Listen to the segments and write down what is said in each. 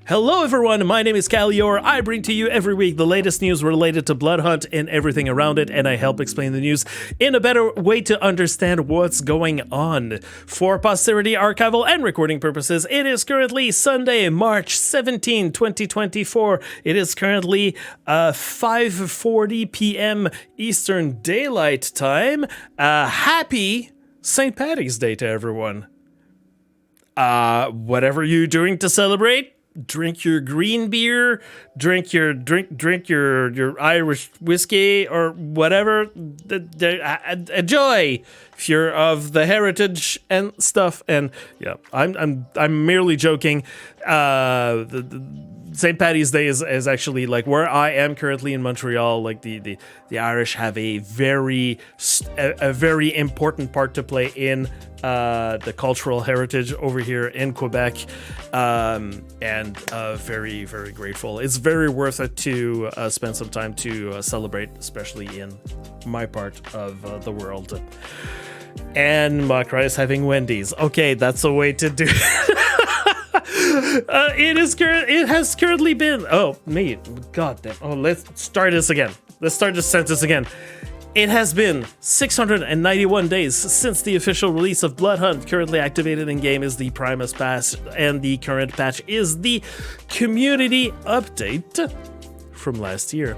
Hello everyone, my name is Khalior. I bring to you every week the latest news related to Bloodhunt and everything around it, and I help explain the news in a better way to understand what's going on. For posterity, archival, and recording purposes, it is currently Sunday, March 17, 2024. It is currently 5:40 p.m. Eastern Daylight Time. Happy St. Paddy's Day to everyone. Whatever you're doing to celebrate, drink your green beer, drink your Irish whiskey or whatever. Enjoy if you're of the heritage and stuff. And yeah, I'm merely joking. St. Paddy's Day is actually like where I am currently in Montreal. Like the Irish have a very important part to play in the cultural heritage over here in Quebec, and very, very grateful. It's very worth it to spend some time to celebrate, especially in my part of the world. And Makra is having Wendy's. Okay, that's a way to do it. It has currently been. Oh, me. God damn. Oh, let's start this again. Let's start this sentence again. It has been 691 days since the official release of Bloodhunt. Currently activated in-game is the Primus Pass, and the current patch is the community update from last year.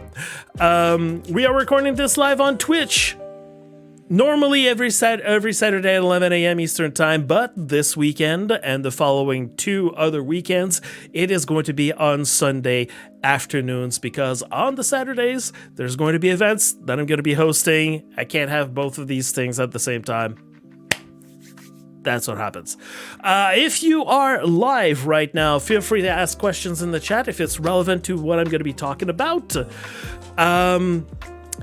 We are recording this live on Twitch. Normally every Saturday at 11 a.m. Eastern Time, but this weekend and the following 2 other weekends, it is going to be on Sunday afternoons, because on the Saturdays, there's going to be events that I'm going to be hosting. I can't have both of these things at the same time. That's what happens. If you are live right now, feel free to ask questions in the chat if it's relevant to what I'm going to be talking about.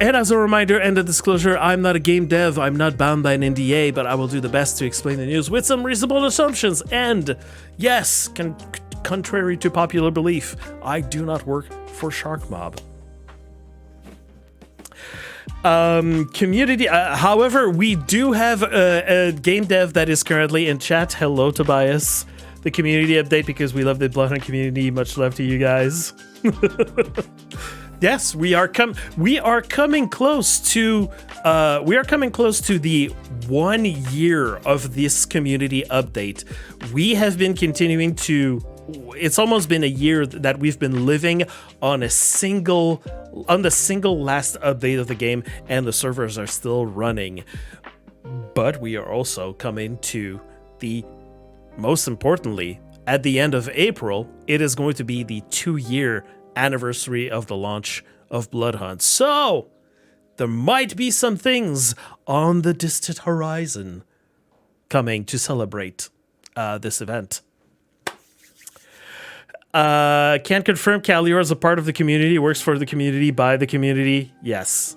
And as a reminder and a disclosure, I'm not a game dev, I'm not bound by an NDA, but I will do the best to explain the news with some reasonable assumptions. And yes, contrary to popular belief, I do not work for Shark Mob. Community, however, we do have a game dev that is currently in chat. Hello, Tobias. The community update, because we love the Bloodhunt community. Much love to you guys. Yes, we are coming close to the 1 year of this community update. We have been continuing to. It's almost been a year that we've been living on the single last update of the game, and the servers are still running. But we are also coming to the, most importantly, at the end of April, it is going to be the 2-year anniversary of the launch of Bloodhunt. So there might be some things on the distant horizon coming to celebrate this event. Can confirm Khalior is a part of the community, works for the community, by the community. Yes.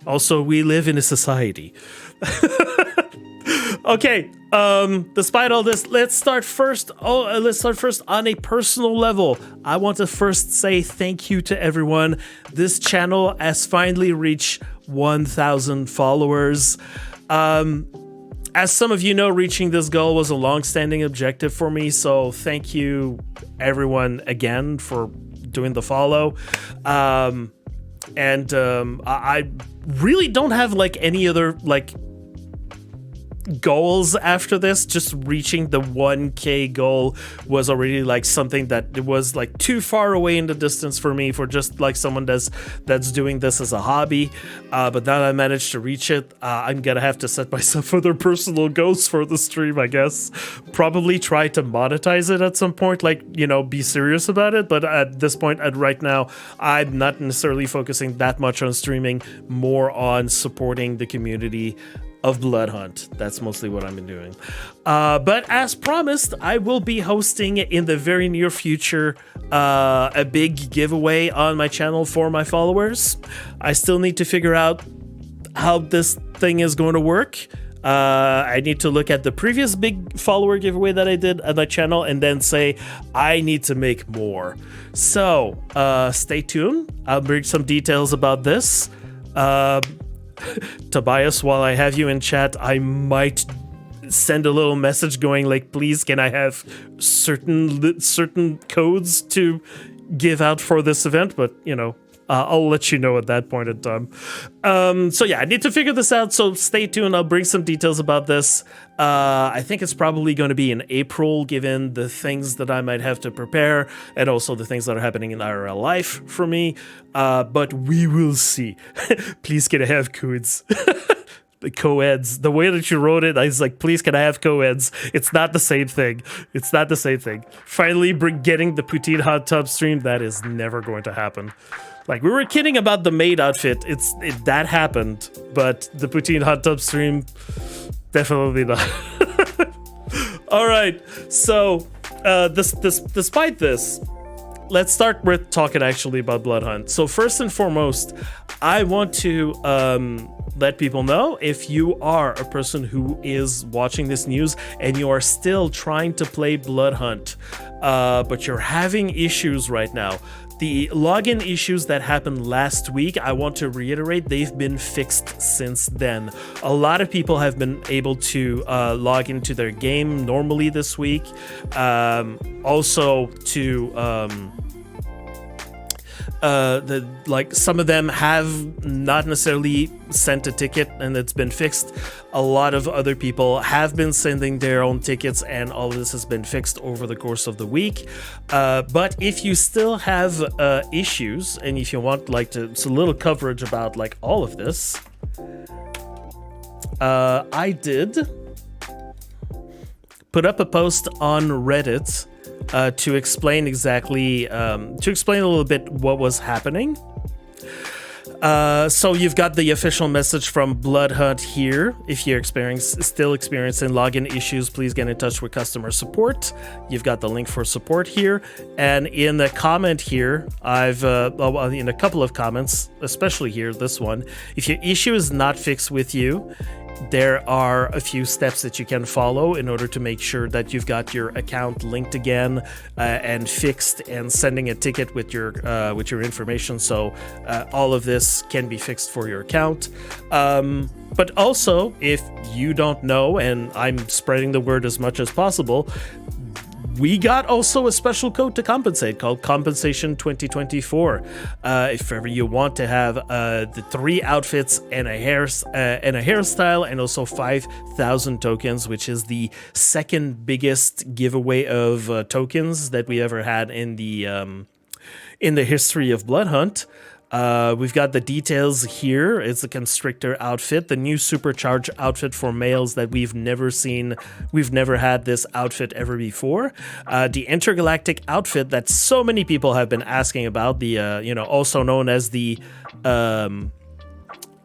Also, we live in a society. Okay, despite all this, let's start first on a personal level. I want to first say thank you to everyone. This channel has finally reached 1,000 followers. As some of you know, reaching this goal was a long-standing objective for me, so thank you everyone again for doing the follow. I really don't have any other goals after this. Just reaching the 1K goal was already something that it was too far away in the distance for me, for just someone that's doing this as a hobby. But now that I managed to reach it, I'm gonna have to set myself other personal goals for the stream, I guess. Probably try to monetize it at some point, be serious about it. But at this point, right now, I'm not necessarily focusing that much on streaming, more on supporting the community of Bloodhunt. That's mostly what I've been doing. But as promised, I will be hosting in the very near future a big giveaway on my channel for my followers. I still need to figure out how this thing is going to work. I need to look at the previous big follower giveaway that I did on my channel and then say, I need to make more. So stay tuned. I'll bring some details about this. Tobias, while I have you in chat, I might send a little message going like, please, can I have certain codes to give out for this event? But, you know, I'll let you know at that point in time. So yeah, I need to figure this out, so stay tuned. I'll bring some details about this. I think it's probably going to be in April, given the things that I might have to prepare, and also the things that are happening in IRL life for me. But we will see. Please, can I have codes? The co-eds, the way that you wrote it, I was like, please, can I have co-eds? It's not the same thing. It's not the same thing. Finally, getting the poutine hot tub stream, that is never going to happen. Like, we were kidding about the maid outfit. That happened, but the poutine hot tub stream, definitely not. All right, so despite this, let's start with talking actually about Bloodhunt. So first and foremost, I want to let people know, if you are a person who is watching this news and you are still trying to play Bloodhunt, but you're having issues right now, the login issues that happened last week, I want to reiterate, they've been fixed since then. A lot of people have been able to log into their game normally this week. Also to some of them have not necessarily sent a ticket and it's been fixed. A lot of other people have been sending their own tickets, and all of this has been fixed over the course of the week. But if you still have issues, and if you want like a little coverage about like all of this, I did put up a post on Reddit to explain exactly, to explain a little bit what was happening. So you've got the official message from Bloodhunt here. If you're still experiencing login issues, please get in touch with customer support. You've got the link for support here. And in the comment here, I've, in a couple of comments, especially here, this one, if your issue is not fixed with you, there are a few steps that you can follow in order to make sure that you've got your account linked again and fixed, and sending a ticket with your information. So all of this can be fixed for your account. But also, if you don't know, and I'm spreading the word as much as possible, we got also a special code to compensate called Compensation 2024. If ever you want to have the 3 outfits and a hairstyle, and also 5,000 tokens, which is the second biggest giveaway of tokens that we ever had in the history of Bloodhunt. We've got the details here. It's the Constrictor outfit, the new supercharged outfit for males that we've never seen. We've never had this outfit ever before. The Intergalactic outfit that so many people have been asking about, the also known as the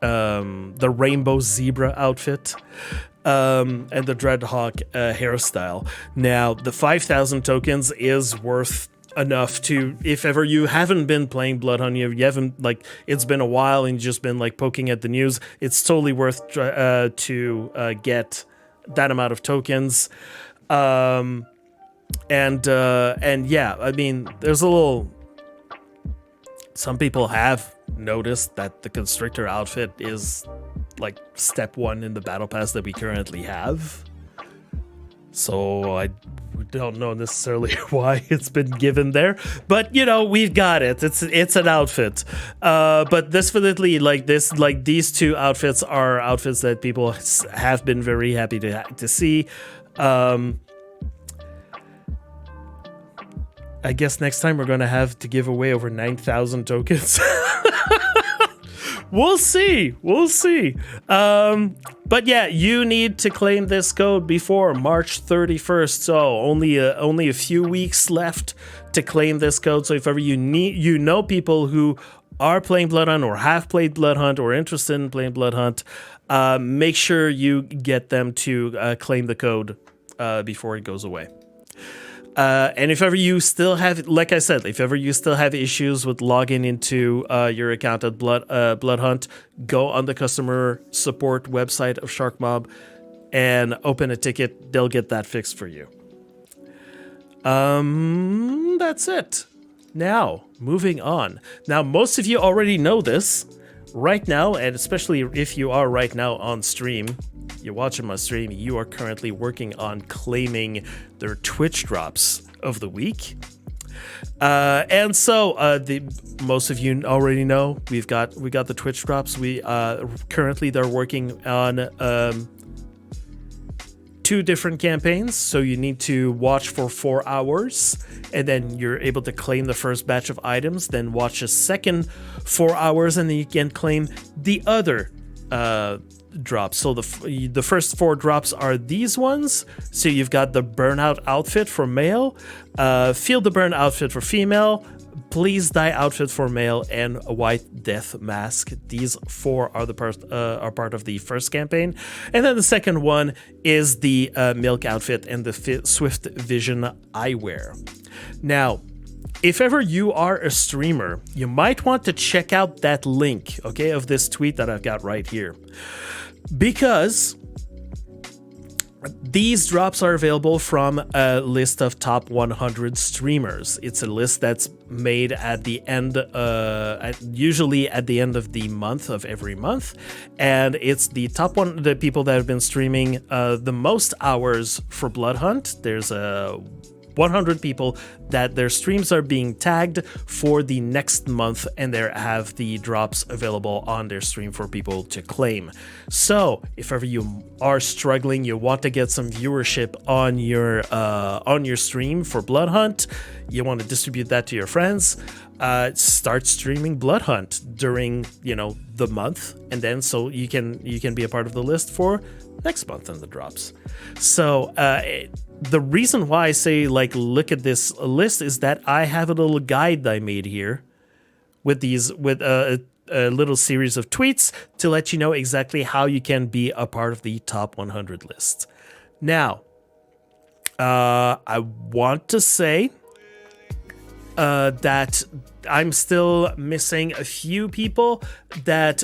Rainbow Zebra outfit. And the Dreadhawk hairstyle. Now, the 5,000 tokens is worth enough to, if ever you haven't been playing Bloodhunt, you haven't, like, it's been a while and you've just been like poking at the news, it's totally worth to get that amount of tokens. And yeah, I mean, there's a little, some people have noticed that the Constrictor outfit is like step 1 in the battle pass that we currently have. So I don't know necessarily why it's been given there, but you know, we've got it. It's an outfit. But definitely, these 2 outfits are outfits that people have been very happy to see. I guess next time we're gonna have to give away over 9,000 tokens. We'll see. But yeah, you need to claim this code before March 31st. So only a few weeks left to claim this code. So if ever you know people who are playing Bloodhunt or have played Bloodhunt or interested in playing Bloodhunt, make sure you get them to claim the code before it goes away. And if ever you still have, like I said, if ever you still have issues with logging into your account at Bloodhunt, go on the customer support website of SharkMob and open a ticket. They'll get that fixed for you. That's it. Now, moving on. Now, most of you already know this. Right now, and especially if you are right now on stream, you're watching my stream, you are currently working on claiming their Twitch drops of the week. And so most of you already know we got the Twitch drops. We currently they're working on 2 different campaigns, so you need to watch for 4 hours, and then you're able to claim the first batch of items, then watch a second 4 hours, and then you can claim the other drops. So the first 4 drops are these ones. So you've got the Burnout outfit for male, Feel the Burn outfit for female, Please Die outfit for male, and a White Death mask. These 4 are part of the first campaign, and then the second one is the Milk outfit and the Swift Vision eyewear. Now, if ever you are a streamer, you might want to check out that link, okay, of this tweet that I've got right here, because these drops are available from a list of top 100 streamers. It's a list that's made at the end, usually at the end of the month of every month, and it's the the people that have been streaming the most hours for Bloodhunt. There's 100 people that their streams are being tagged for the next month, and they have the drops available on their stream for people to claim. So if ever you are struggling, you want to get some viewership on your stream for Bloodhunt, you want to distribute that to your friends, start streaming Bloodhunt during the month, and then so you can be a part of the list for next month in the drops. So the reason why I say look at this list is that I have a little guide that I made here with a little series of tweets to let you know exactly how you can be a part of the top 100 list. Now, I want to say that I'm still missing a few people that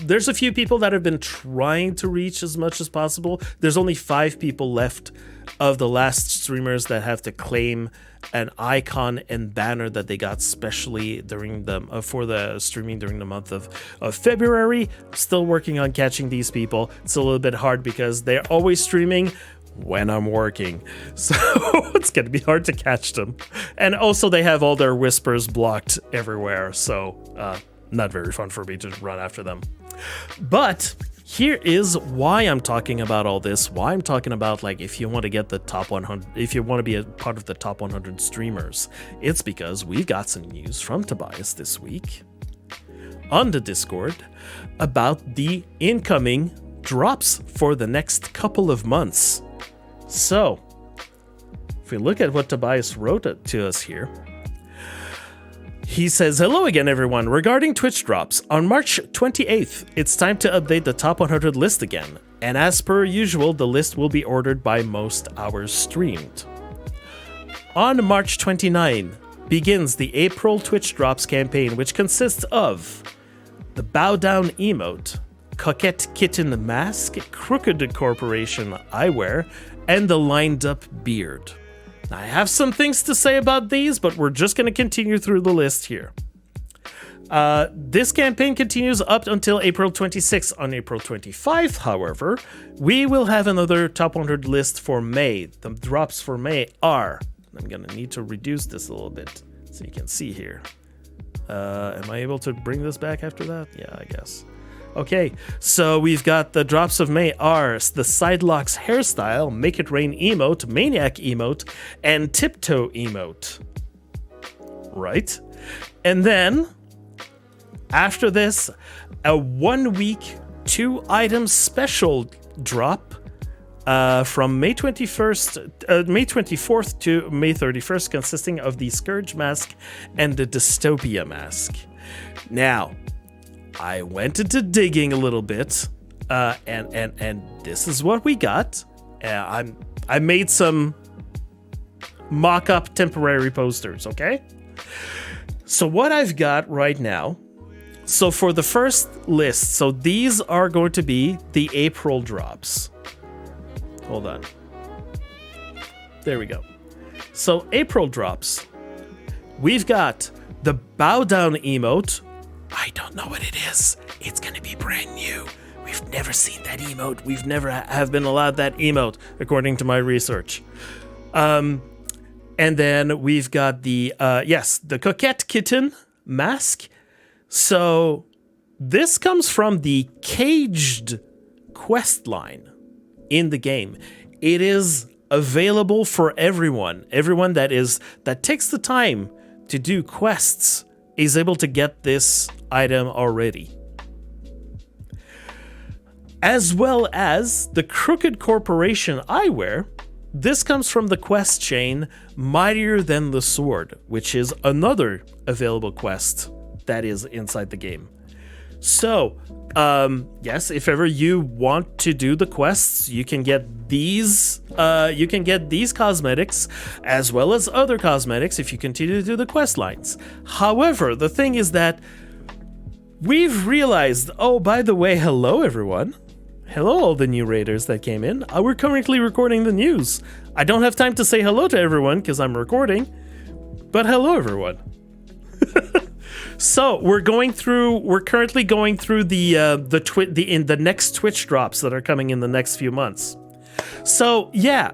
there's a few people that have been trying to reach as much as possible. There's only 5 people left of the last streamers that have to claim an icon and banner that they got specially during for the streaming during the month of February. Still working on catching these people. It's a little bit hard because they're always streaming when I'm working, so it's gonna be hard to catch them. And also they have all their whispers blocked everywhere, so not very fun for me to run after them. But here is why I'm talking about all this, why I'm talking about if you want to get the top 100, if you want to be a part of the top 100 streamers. It's because we've got some news from Tobias this week on the Discord about the incoming drops for the next couple of months. So, if we look at what Tobias wrote to us here, he says, "Hello again, everyone. Regarding Twitch drops, on March 28th, it's time to update the top 100 list again. And as per usual, the list will be ordered by most hours streamed. On March 29 begins the April Twitch drops campaign, which consists of the Bow Down emote, Coquette Kitten mask, Crooked Corporation eyewear, and the Lined Up beard. Now, I have some things to say about these, but we're just going to continue through the list here. This campaign continues up until April 26th. On April 25th, however, we will have another top 100 list for May. The drops for May are... I'm going to need to reduce this a little bit so you can see here. Am I able to bring this back after that? Yeah, I guess. Okay, so we've got the drops of May are the Sidelocks hairstyle, Make It Rain emote, Maniac emote, and Tiptoe emote. Right? And then, after this, a 1 week, 2 item special drop from May 24th to May 31st, consisting of the Scourge mask and the Dystopia mask. Now, I went into digging a little bit, and this is what we got. I made some mock-up temporary posters, okay? So what I've got right now, so for the first list, so these are going to be the April drops. Hold on. There we go. So April drops. We've got the Bow Down emote. I don't know what it is. It's going to be brand new. We we've never seen that emote. We've never have been allowed that emote, according to my research. And then we've got the Coquette Kitten mask. So this comes from the Caged quest line in the game. It is available for everyone. Everyone that takes the time to do quests is able to get this item already. As well as the Crooked Corporation eyewear. This comes from the quest chain Mightier Than the Sword, which is another available quest that is inside the game. So, yes, if ever you want to do the quests, you can get these. You can get these cosmetics as well as other cosmetics if you continue to do the quest lines. However, the thing is that we've realized. Oh, by the way, hello everyone. Hello, all the new raiders that came in. We're currently recording the news. I don't have time to say hello to everyone because I'm recording, but hello, everyone. So we're currently going through the next Twitch drops that are coming in the next few months. So yeah,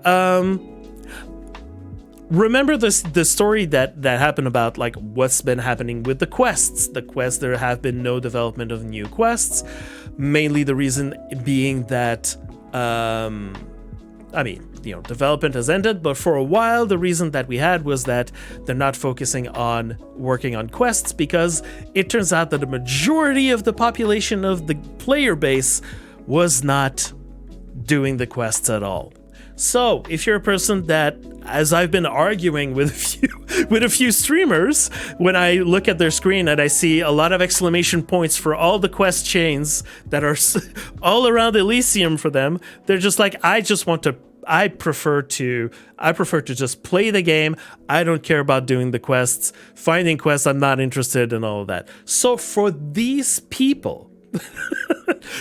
remember the story that happened about like what's been happening with the quests. There have been no development of new quests. Mainly the reason being that, development has ended, but for a while the reason that we had was that they're not focusing on working on quests because it turns out that the majority of the population of the player base was not doing the quests at all. So if you're a person that, as I've been arguing with a few streamers, when I look at their screen and I see a lot of exclamation points for all the quest chains that are all around Elysium for them, they're just like, I prefer to just play the game. I don't care about doing the quests. Finding quests, I'm not interested in all of that. So for these people,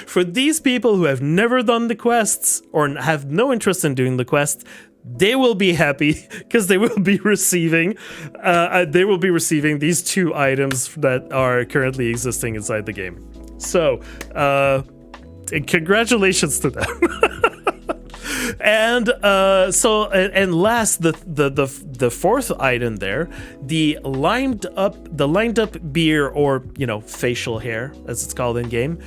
for these people who have never done the quests or have no interest in doing the quests, they will be happy because they will be receiving these two items that are currently existing inside the game. So, congratulations to them. And last, the fourth item there, the lined up beer, or facial hair as it's called in game.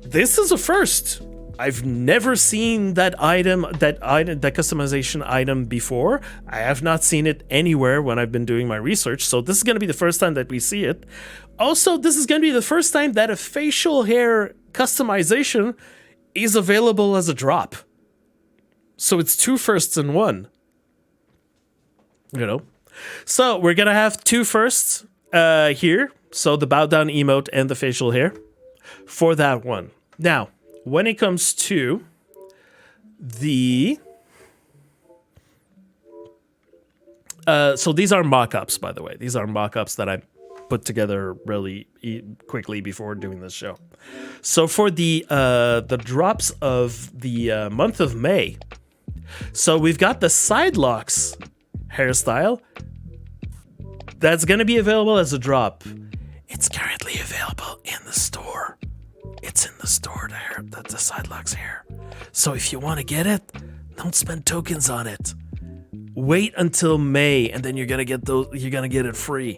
This is a first. I've never seen that customization item before. I have not seen it anywhere when I've been doing my research. So this is going to be the first time that we see it. Also, this is going to be the first time that a facial hair customization is available as a drop. So it's two firsts in one. So we're going to have two firsts here. So the bow down emote and the facial hair for that one. Now, when it comes to the... so these are mock-ups, by the way. These are mock-ups that I put together really quickly before doing this show. So for the drops of the month of May, so we've got the side locks hairstyle. That's going to be available as a drop. It's currently available in the store. It's in the store there, the side locks hair. So if you want to get it, don't spend tokens on it. Wait until May, and then you're gonna get it free.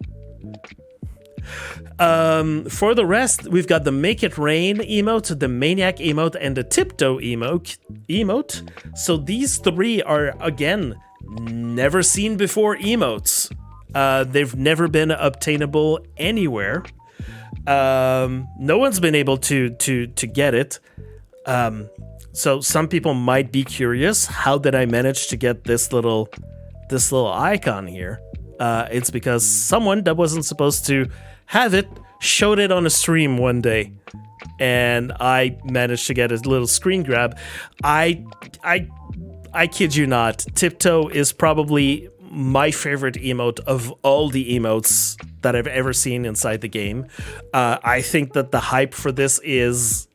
For the rest, we've got the Make It Rain emote, the Maniac emote, and the Tiptoe emote. So these three are, again, never seen before emotes. They've never been obtainable anywhere. No one's been able to get it. So some people might be curious, how did I manage to get this little icon here? It's because someone that wasn't supposed to have it showed it on a stream one day, and I managed to get a little screen grab. I kid you not, Tiptoe is probably my favorite emote of all the emotes that I've ever seen inside the game. I think that the hype for this is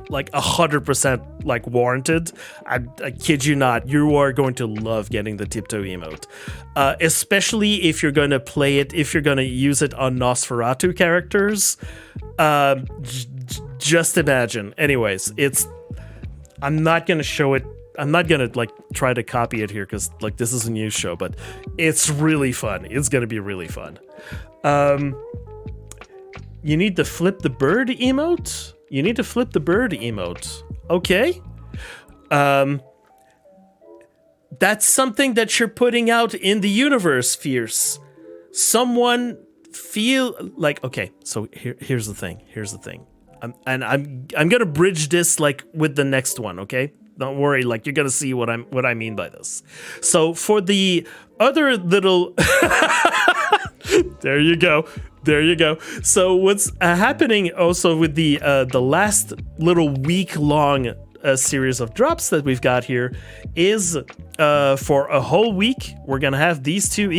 like 100% like warranted. I kid you not, you are going to love getting the Tiptoe emote, especially if you're going to play it, if you're going to use it on Nosferatu characters. Just imagine. Anyways, I'm not gonna show it. I'm not gonna like try to copy it here because like this is a news show, but it's really fun. It's gonna be really fun. You need to flip the bird emote. You need to flip the bird emote. Okay. That's something that you're putting out in the universe, Fierce. Someone feel like, okay, so here's the thing. I'm gonna bridge this like with the next one, okay? Don't worry, like you're gonna see what I mean by this. So for the other little there you go. So what's happening also with the last little week-long series of drops that we've got here is for a whole week we're gonna have these two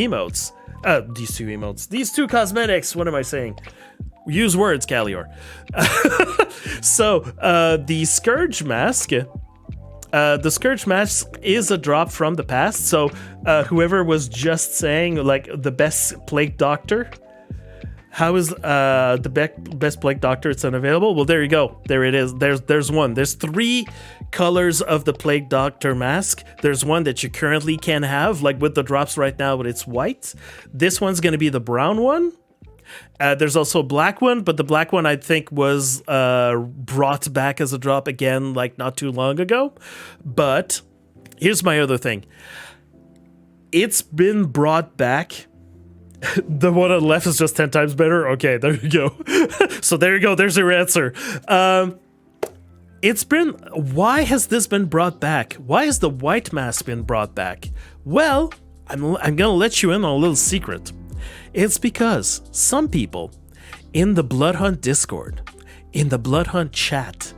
cosmetics. What am I saying? Use words, Khalior. So the Scourge Mask. The Scourge Mask is a drop from the past. So whoever was just saying like the best Plague Doctor. How is the best Plague Doctor? It's unavailable. Well, there you go. There it is. There's one. There's 3 colors of the Plague Doctor mask. There's one that you currently can have, like with the drops right now, but it's white. This one's going to be the brown one. There's also a black one, but the black one I think was brought back as a drop again, like not too long ago. But here's my other thing. It's been brought back. The one on the left is just 10 times better. Okay, there you go. So there you go. There's your answer. Why has this been brought back? Why has the white mask been brought back? Well, I'm gonna let you in on a little secret. It's because some people in the Bloodhunt Discord, in the Bloodhunt chat,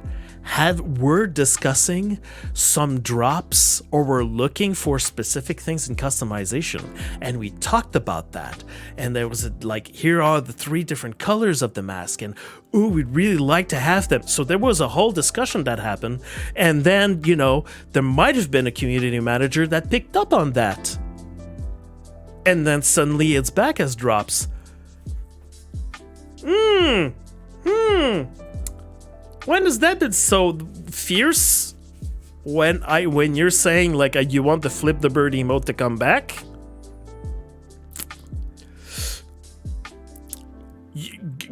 were discussing some drops or were looking for specific things in customization, and we talked about that, and there was like, here are the 3 different colors of the mask, and ooh, we'd really like to have them. So there was a whole discussion that happened, and then, you know, there might have been a community manager that picked up on that, and then suddenly it's back as drops. When has that been so fierce? When you're saying like you want to flip the bird emote to come back?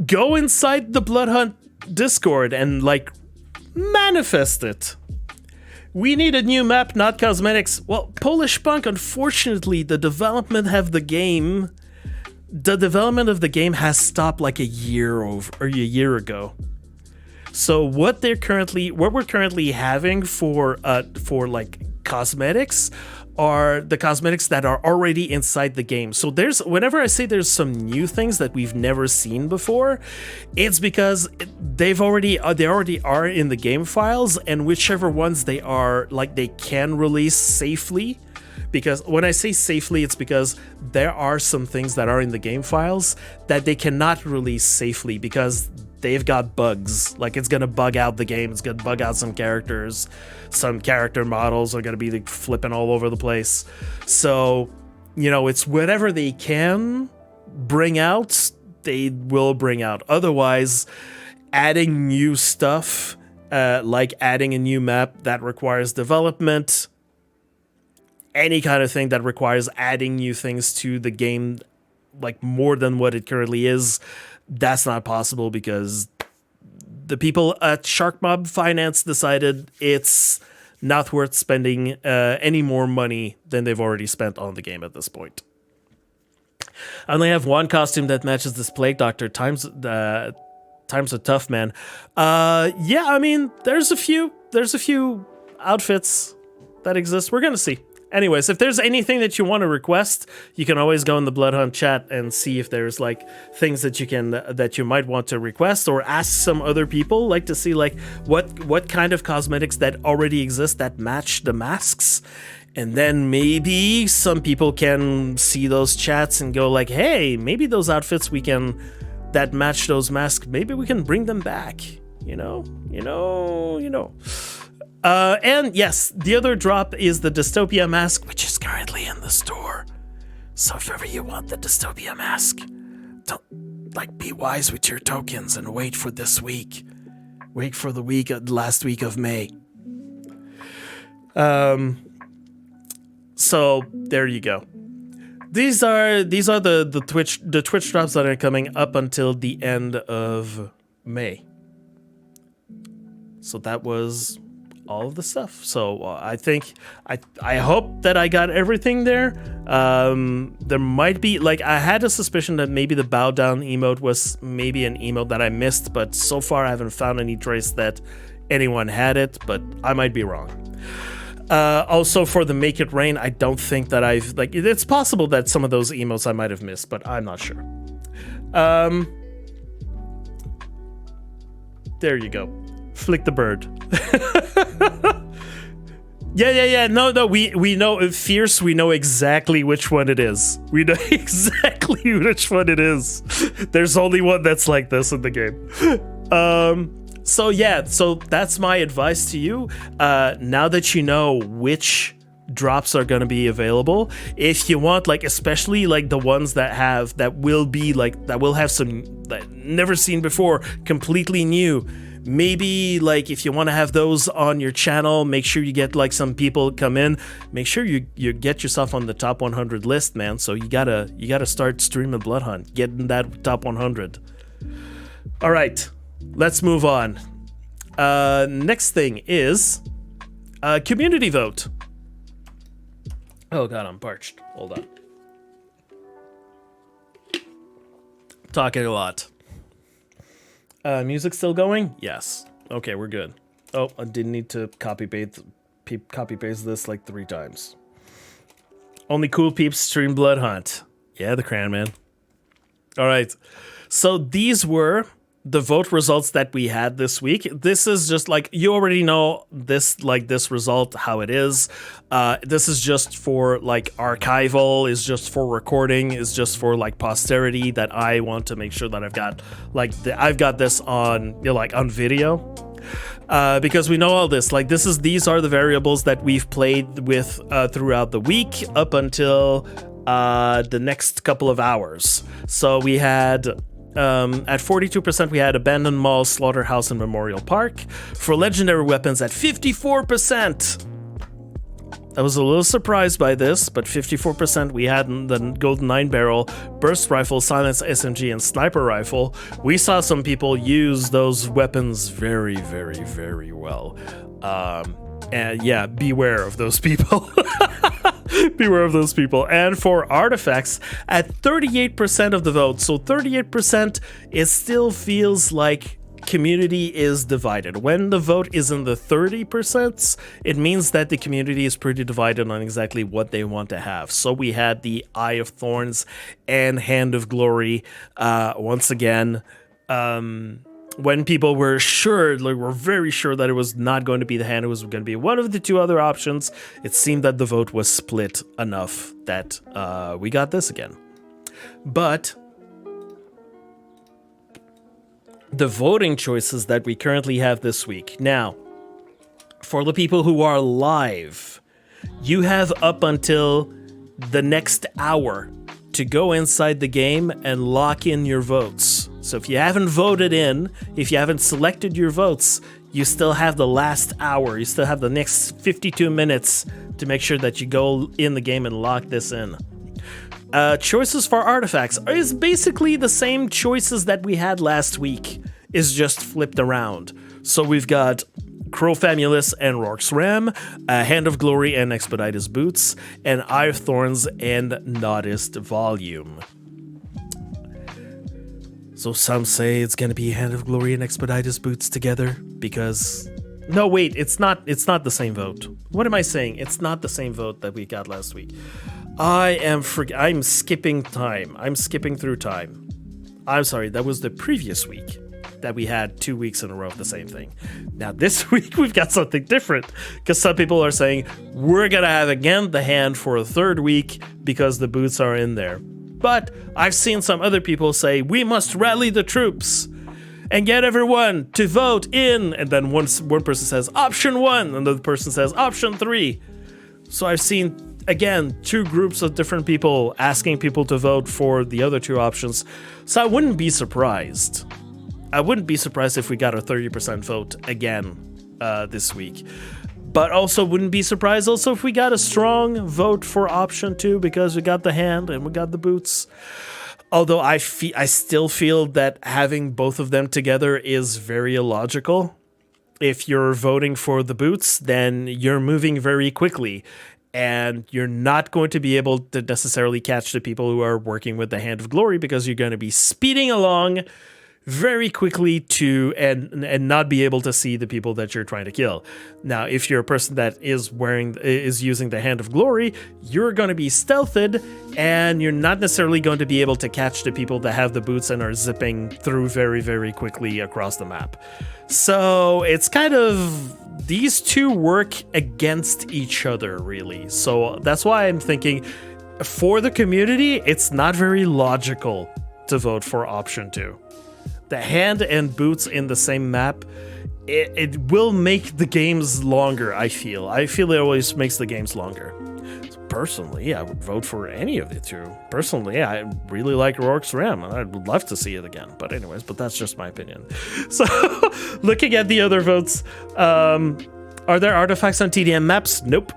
Go inside the Bloodhunt Discord and like manifest it. We need a new map, not cosmetics. Well, Polish Punk, unfortunately, the development of the game has stopped like a year ago. So what we're currently having for like cosmetics are the cosmetics that are already inside the game. So whenever I say there's some new things that we've never seen before, it's because they already are in the game files, and whichever ones they are, like, they can release safely. Because when I say safely, it's because there are some things that are in the game files that they cannot release safely because they've got bugs. Like, it's gonna bug out the game, it's gonna bug out some characters, some character models are gonna be like flipping all over the place. So, you know, it's whatever they can bring out, they will bring out. Otherwise, adding new stuff, like adding a new map that requires development, any kind of thing that requires adding new things to the game, like more than what it currently is, that's not possible because the people at Shark Mob Finance decided it's not worth spending any more money than they've already spent on the game at this point. I only have one costume that matches this Plague Doctor. Times are tough, man. Yeah, I mean, there's a few outfits that exist. We're gonna see. Anyways, if there's anything that you want to request, you can always go in the Bloodhunt chat and see if there's like things that you might want to request, or ask some other people, like to see like what kind of cosmetics that already exist that match the masks. And then maybe some people can see those chats and go like, hey, maybe those outfits that match those masks, maybe we can bring them back. You know. And yes, the other drop is the Dystopia mask, which is currently in the store. So if ever you want the Dystopia mask, don't, like, be wise with your tokens and wait for this week. Wait for the last week of May. So there you go. These are the Twitch drops that are coming up until the end of May. So that was all of the stuff. So I think I hope that I got everything there. There might be, like, I had a suspicion that maybe the bow down emote was maybe an emote that I missed, but so far I haven't found any trace that anyone had it, but I might be wrong. Also for the Make It Rain, I don't think that I've, like, it's possible that some of those emotes I might have missed, but I'm not sure. There you go. Flick the bird. Yeah. No. We know Fierce. We know exactly which one it is. We know exactly which one it is. There's only one that's like this in the game. So yeah. So that's my advice to you. Now that you know which drops are going to be available, if you want, like, especially like the ones that will have some that never seen before, completely new. Maybe, like, if you want to have those on your channel, make sure you get, like, some people come in. Make sure you get yourself on the top 100 list, man. So you gotta start streaming Bloodhunt, get in that top 100. All right, let's move on. Next thing is community vote. Oh god, I'm parched. Hold on. Talking a lot. Music still going? Yes. Okay, we're good. Oh, I didn't need to copy paste this like 3 times. Only cool peeps stream Bloodhunt. Yeah, the Cran Man. All right. So these were the vote results that we had this week. This is just like, you already know this, like, this result, how it is. This is just for, like, archival, is just for recording, is just for, like, posterity, that I want to make sure that I've got, like, I've got this on, you know, like, on video. Because we know all this, like, these are the variables that we've played with throughout the week up until the next couple of hours. So we had at 42%, we had Abandoned Mall, Slaughterhouse, and Memorial Park. For legendary weapons at 54%. I was a little surprised by this, but 54% we had the Golden 9-barrel, Burst Rifle, Silence SMG, and Sniper Rifle. We saw some people use those weapons very, very, very well. And yeah, beware of those people. Beware of those people. And for artifacts, at 38% of the vote, so 38%, it still feels like community is divided. When the vote is in the 30%, it means that the community is pretty divided on exactly what they want to have. So we had the Eye of Thorns and Hand of Glory. Once again, when people were sure, like, were very sure that it was not going to be the hand, it was going to be one of the 2 other options, it seemed that the vote was split enough that we got this again. But the voting choices that we currently have this week. Now, for the people who are live, you have up until the next hour to go inside the game and lock in your votes. So if you haven't voted in, if you haven't selected your votes, you still have the last hour. You still have the next 52 minutes to make sure that you go in the game and lock this in. Choices for artifacts is basically the same choices that we had last week, is just flipped around. So we've got Crow Famulus and Rorke's Ram, Hand of Glory and Expeditious Boots, and Eye of Thorns and Noddist Volume. So some say it's gonna be Hand of Glory and Expeditious Boots together because... No, wait, it's not the same vote. What am I saying? It's not the same vote that we got last week. I'm skipping time. I'm skipping through time. I'm sorry, that was the previous week that we had 2 weeks in a row of the same thing. Now this week we've got something different because some people are saying we're gonna have again the hand for a 3rd week because the boots are in there. But I've seen some other people say we must rally the troops and get everyone to vote in, and then one person says option 1 and the other person says option 3. So I've seen, again, 2 groups of different people asking people to vote for the other 2 options. So I wouldn't be surprised I wouldn't be surprised if we got a 30% vote again this week. But also wouldn't be surprised also if we got a strong vote for option 2 because we got the hand and we got the boots. Although I still feel that having both of them together is very illogical. If you're voting for the boots, then you're moving very quickly. And you're not going to be able to necessarily catch the people who are working with the Hand of Glory because you're going to be speeding along very quickly and not be able to see the people that you're trying to kill. Now, if you're a person that is using the Hand of Glory, you're going to be stealthed and you're not necessarily going to be able to catch the people that have the boots and are zipping through very, very quickly across the map. So it's kind of, these two work against each other, really. So that's why I'm thinking for the community, it's not very logical to vote for option 2. The hand and boots in the same map, it will make the games longer, I feel. I feel it always makes the games longer. So personally, I would vote for any of the two. Personally, I really like Rourke's Ram, and I would love to see it again. But anyways, that's just my opinion. So, looking at the other votes, are there artifacts on TDM maps? Nope.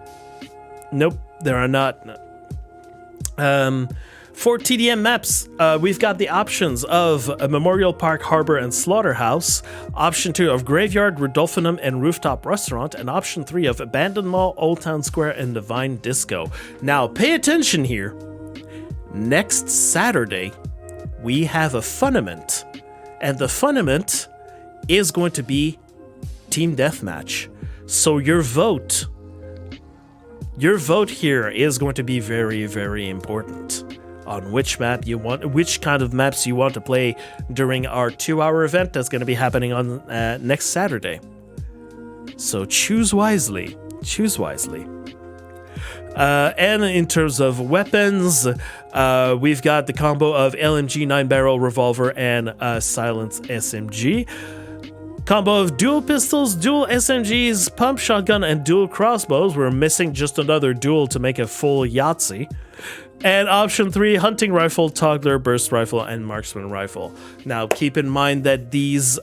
Nope, there are not. For TDM maps, we've got the options of a Memorial Park, Harbor, and Slaughterhouse, option 2 of Graveyard, Rodolphinum, and Rooftop Restaurant, and option 3 of Abandoned Mall, Old Town Square, and Divine Disco. Now, pay attention here. Next Saturday, we have a FUNament, and the FUNament is going to be Team Deathmatch. So your vote here is going to be very, very important on which kind of maps you want to play during our 2-hour event that's going to be happening on next Saturday. So choose wisely. Choose wisely. And in terms of weapons, we've got the combo of LMG 9-barrel revolver and silenced SMG. Combo of dual pistols, dual SMGs, pump shotgun, and dual crossbows. We're missing just another duel to make a full Yahtzee. And option 3, hunting rifle, toggler, burst rifle, and marksman rifle. Now, keep in mind that these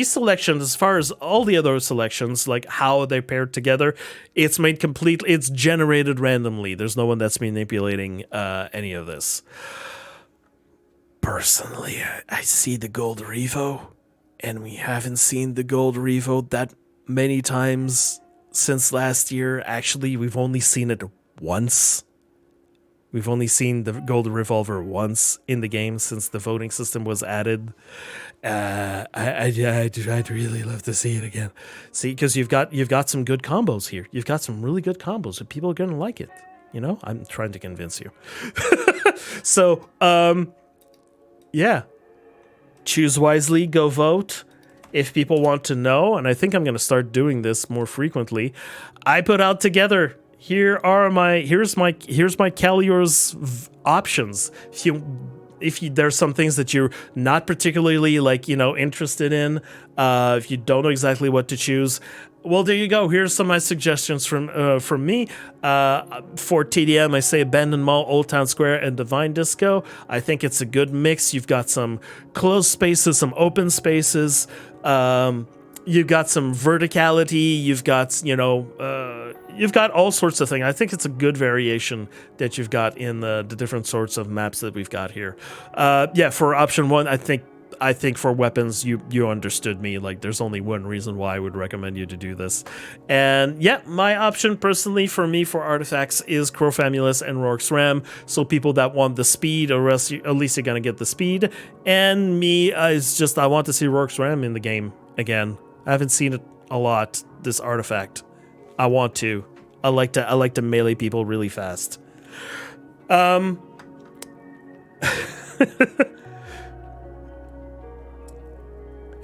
selections, as far as all the other selections, like how they paired together, it's generated randomly. There's no one that's manipulating any of this. Personally, I see the gold revo, and we haven't seen the gold revo that many times since last year. Actually, we've only seen it once. We've only seen the gold revolver once in the game since the voting system was added. I'd really love to see it again. See, because you've got some good combos here. You've got some really good combos, and people are gonna like it. You know, I'm trying to convince you. So, yeah. Choose wisely. Go vote. If people want to know, and I think I'm gonna start doing this more frequently, I put out together. Here's my Khalior's options. If there's some things that you're not particularly interested in, if you don't know exactly what to choose, well, there you go. Here's some of my suggestions from me. For TDM, I say Abandoned Mall, Old Town Square, and Divine Disco. I think it's a good mix. You've got some closed spaces, some open spaces. You've got some verticality. You've got all sorts of things. I think it's a good variation that you've got in the different sorts of maps that we've got here. For option 1, I think for weapons, you understood me. Like, there's only one reason why I would recommend you to do this. And yeah, my option personally for me for artifacts is Crowfamulus and Rourke's Ram. So people that want the speed, or else at least you're gonna get the speed. And me is just, I want to see Rourke's Ram in the game again. I haven't seen it a lot, this artifact. I want to. I like to melee people really fast.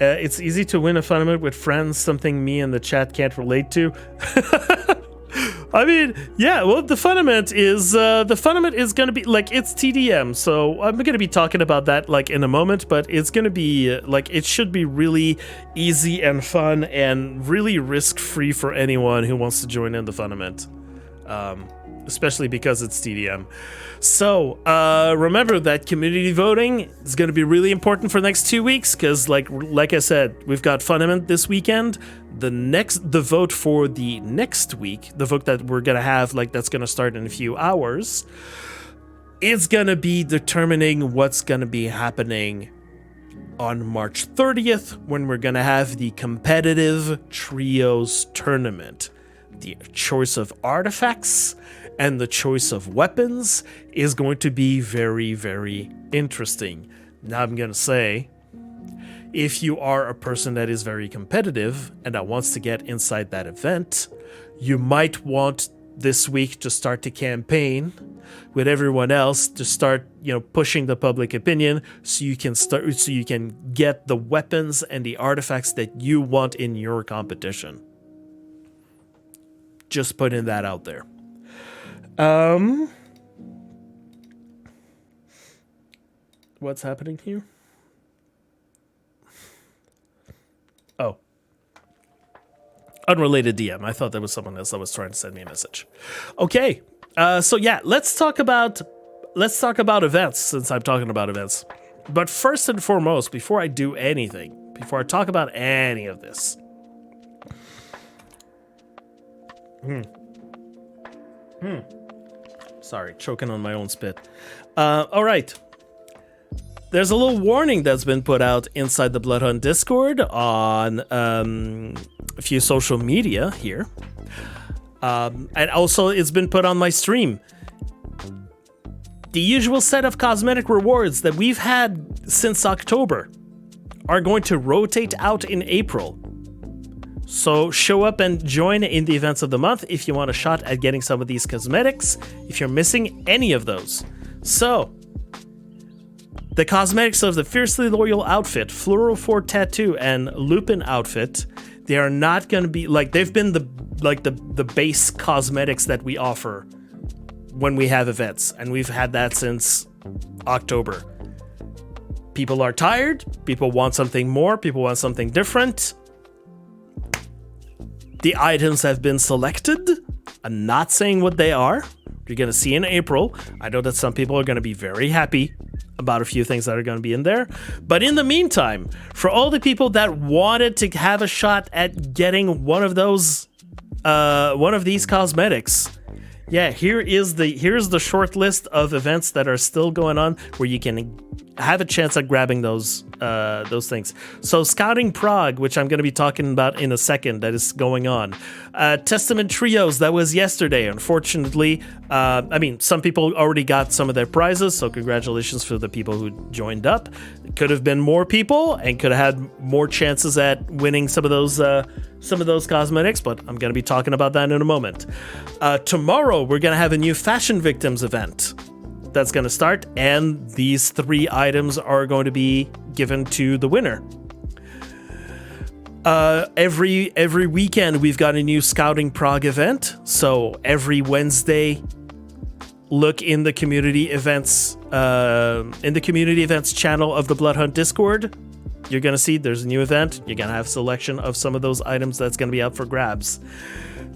It's easy to win a FUNament with friends, something me and the chat can't relate to. I mean, yeah, well, the FUNament is going to be, like, it's TDM, so I'm going to be talking about that, like, in a moment, but it's going to be, it should be really easy and fun and really risk-free for anyone who wants to join in the FUNament. especially because it's TDM. So remember that community voting is going to be really important for the next 2 weeks, because like I said, we've got FUNament this weekend. The vote for the next week, the vote that we're going to have, that's going to start in a few hours, is going to be determining what's going to be happening on March 30th, when we're going to have the competitive trios tournament. The choice of artifacts and the choice of weapons is going to be very, very interesting. Now I'm going to say, if you are a person that is very competitive and that wants to get inside that event, you might want this week to start the campaign with everyone else to start, pushing the public opinion, so you can get the weapons and the artifacts that you want in your competition. Just putting that out there. What's happening here? Oh. Unrelated DM. I thought that was someone else that was trying to send me a message. Okay. So yeah, let's talk about events, since I'm talking about events. But first and foremost, before I do anything, before I talk about any of this, sorry, choking on my own spit. All right. There's a little warning that's been put out inside the Bloodhunt Discord on a few social media here. And also it's been put on my stream. The usual set of cosmetic rewards that we've had since October are going to rotate out in April. So show up and join in the events of the month if you want a shot at getting some of these cosmetics, if you're missing any of those. So, the cosmetics of the Fiercely Loyal outfit, Floral 4 tattoo, and Lupin outfit, they are not going to be, they've been the base cosmetics that we offer when we have events, and we've had that since October. People are tired, people want something more, people want something different. The items have been selected. I'm not saying what they are. You're going to see in April. I know that some people are going to be very happy about a few things that are going to be in there. But in the meantime, for all the people that wanted to have a shot at getting one of these cosmetics, yeah, here's the short list of events that are still going on where you can have a chance at grabbing those things. So Scouting Prague, which I'm going to be talking about in a second, that is going on. Testament Trios, that was yesterday. Unfortunately, some people already got some of their prizes, so congratulations for the people who joined up. It could have been more people and could have had more chances at winning some of those cosmetics, but I'm going to be talking about that in a moment. Tomorrow, we're going to have a new Fashion Victims event that's going to start, and these 3 items are going to be given to the winner. Every weekend we've got a new Scouting Prague event, so every Wednesday look in the community events channel of the Bloodhunt Discord. You're going to see there's a new event. You're going to have selection of some of those items that's going to be out for grabs.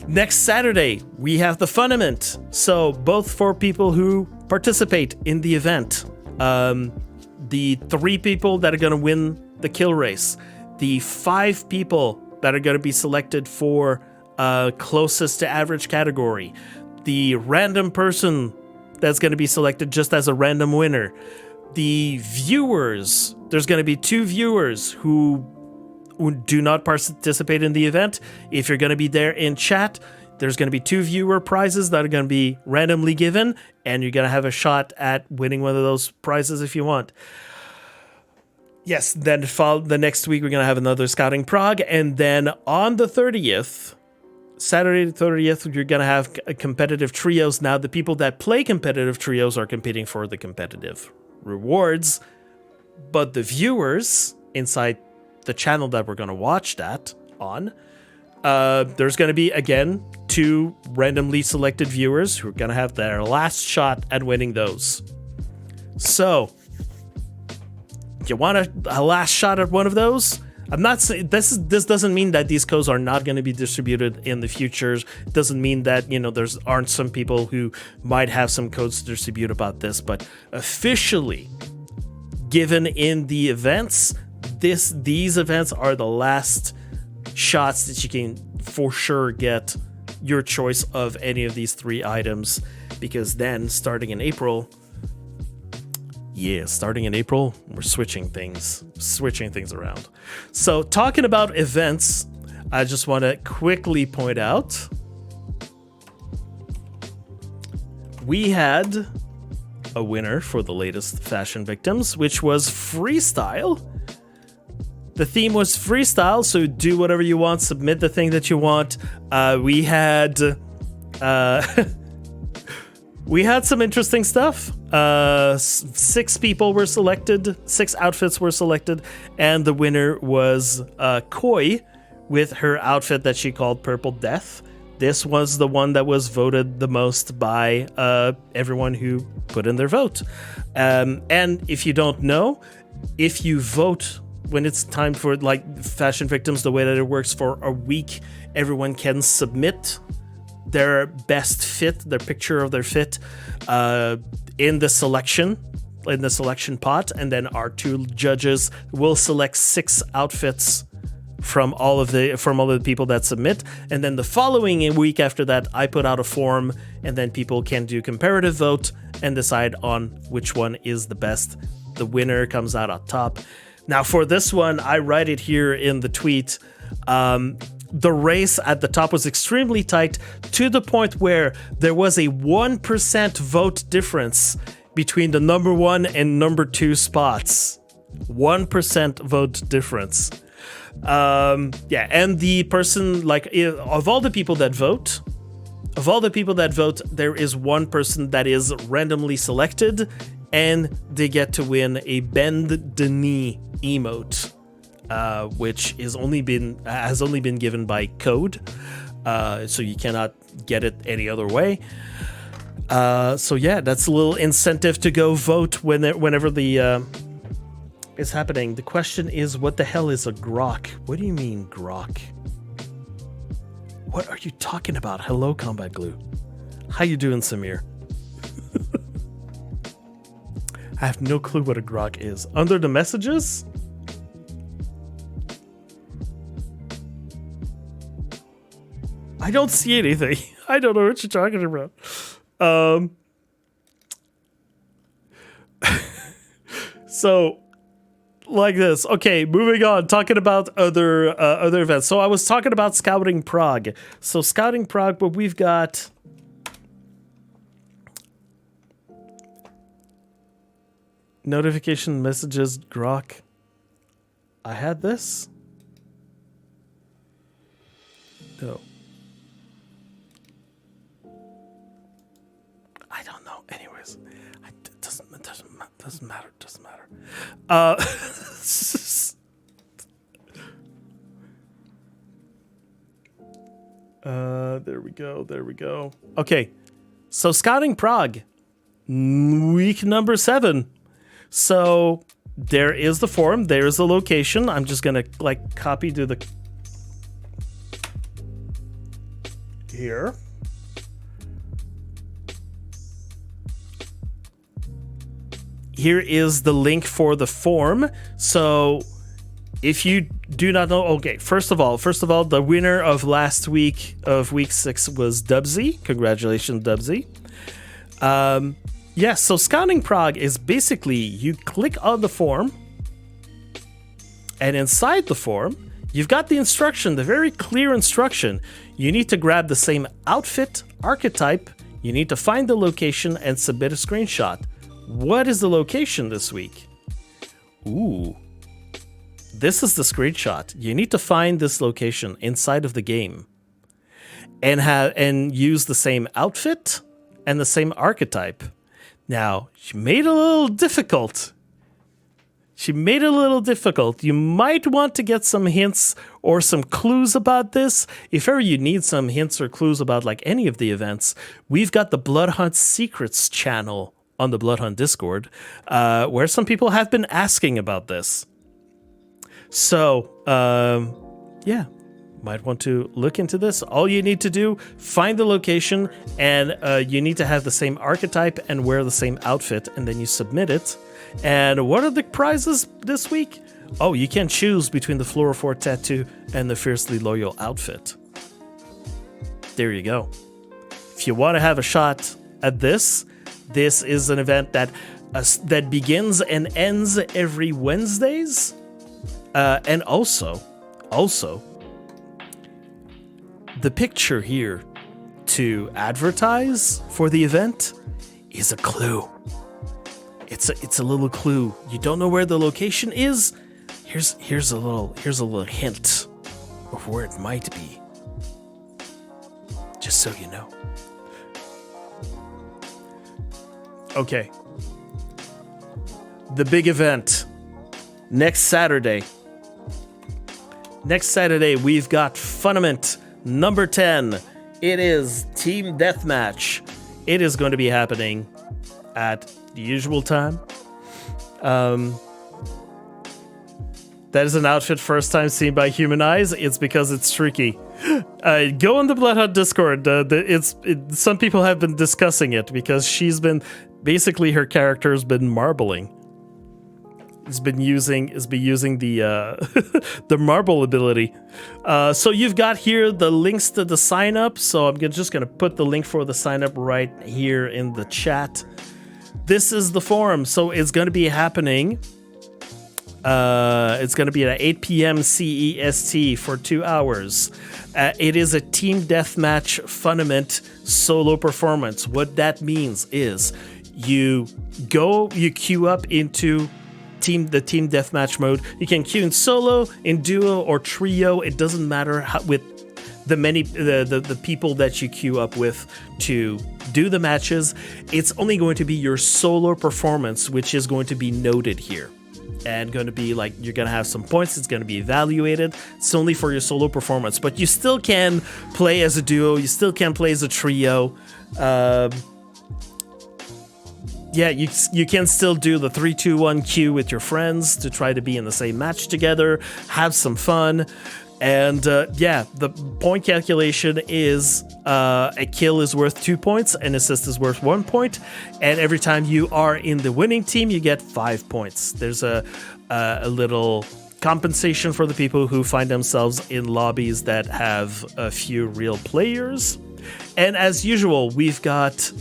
Next Saturday, we have the FUNament. So both for people who participate in the event, the 3 people that are going to win the kill race, the 5 people that are going to be selected for closest to average category, the random person that's going to be selected just as a random winner, the viewers, there's going to be 2 viewers who do not participate in the event. If you're going to be there in chat, there's going to be 2 viewer prizes that are going to be randomly given, and you're going to have a shot at winning one of those prizes if you want. Yes, then the next week we're going to have another Scouting Prague, and then on the 30th, Saturday the 30th, you're going to have competitive trios. Now, the people that play competitive trios are competing for the competitive rewards, but the viewers inside the channel that we're going to watch that on, there's going to be, again, 2 randomly selected viewers who are going to have their last shot at winning those. So, you want a last shot at one of those? I'm not saying this doesn't mean that these codes are not going to be distributed in the future. It doesn't mean that, you know, there's aren't some people who might have some codes to distribute about this, but officially given in the events, these events are the last shots that you can for sure get your choice of any of these 3 items, because then starting in April, we're switching things around. So talking about events, I just want to quickly point out we had a winner for the latest Fashion Victims, which was freestyle. The theme was freestyle, so do whatever you want, submit the thing that you want. We had we had some interesting stuff. 6 people were selected, 6 outfits were selected, and the winner was Koi with her outfit that she called Purple Death. This was the one that was voted the most by everyone who put in their vote. And if you don't know, if you vote when it's time for like Fashion Victims, the way that it works, for a week, everyone can submit their best fit, their picture of their fit, in the selection pot, and then our 2 judges will select 6 outfits from all of the people that submit, and then the following week after that, I put out a form, and then people can do comparative vote and decide on which one is the best. The winner comes out on top. Now, for this one, I write it here in the tweet. The race at the top was extremely tight, to the point where there was a 1% vote difference between the number 1 and number 2 spots. 1% vote difference. Yeah, and the person, like, of all the people that vote, there is one person that is randomly selected, and they get to win a Bend the Knee emote, which has only been given by code, so you cannot get it any other way. So yeah, that's a little incentive to go vote whenever the is happening. The question is, what the hell is a grok? What do you mean grok? What are you talking about? Hello, Combat Glue. How you doing, Samir? I have no clue what a grok is. Under the messages? I don't see anything. I don't know what you're talking about. So, like this. Okay, moving on. Talking about other events. So I was talking about Scouting Prague. So Scouting Prague, but we've got notification messages, grok. I had this? No. I don't know. Anyways, it doesn't matter. There we go. Okay, so Scouting Prague, week number 7. So there is the forum. There is the location. I'm just gonna like copy to the here. Here is the link for the form. So if you do not know, okay, first of all, the winner of last week of week 6 was Dubsy. Congratulations, Dubsy. Yeah, so Scouting Prague is basically you click on the form, and inside the form, you've got the instruction, the very clear instruction. You need to grab the same outfit, archetype, you need to find the location and submit a screenshot. What is the location this week? Ooh. This is the screenshot. You need to find this location inside of the game and use the same outfit and the same archetype. Now, she made it a little difficult. You might want to get some hints or some clues about this. If ever you need some hints or clues about like any of the events, we've got the Bloodhunt Secrets channel on the Bloodhunt Discord, where some people have been asking about this. So, yeah, might want to look into this. All you need to do, find the location, and you need to have the same archetype and wear the same outfit, and then you submit it. And what are the prizes this week? Oh, you can choose between the Fluorophore tattoo and the Fiercely Loyal outfit. There you go. If you want to have a shot at this, this is an event that begins and ends every Wednesdays. And also, the picture here to advertise for the event is a clue. It's a little clue. You don't know where the location is? Here's a little hint of where it might be. Just so you know. Okay. The big event. Next Saturday. Next Saturday, we've got FUNament number 10. It is Team Deathmatch. It is going to be happening at the usual time. That is an outfit first time seen by human eyes. It's because it's tricky. Go on the Bloodhunt Discord. Some people have been discussing it because she's been basically her character's been marbling. It's been using the the marble ability. So you've got here the links to the sign up. So I'm just gonna put the link for the sign up right here in the chat. This is the forum. So it's gonna be happening. It's going to be at 8 p.m. CEST for 2 hours. It is a team deathmatch FUNament solo performance. What that means is you queue up into the team deathmatch mode. You can queue in solo, in duo, or trio. It doesn't matter with the people that you queue up with to do the matches. It's only going to be your solo performance, which is going to be noted here. And going to be like, you're going to have some points. It's going to be evaluated. It's only for your solo performance, but you still can play as a duo. You still can play as a trio. Yeah, you can still do the 3-2-1 queue with your friends to try to be in the same match together, have some fun. And yeah, the point calculation is a kill is worth 2 points, an assist is worth 1 point, and every time you are in the winning team, you get 5 points. There's a little compensation for the people who find themselves in lobbies that have a few real players. And as usual, we've got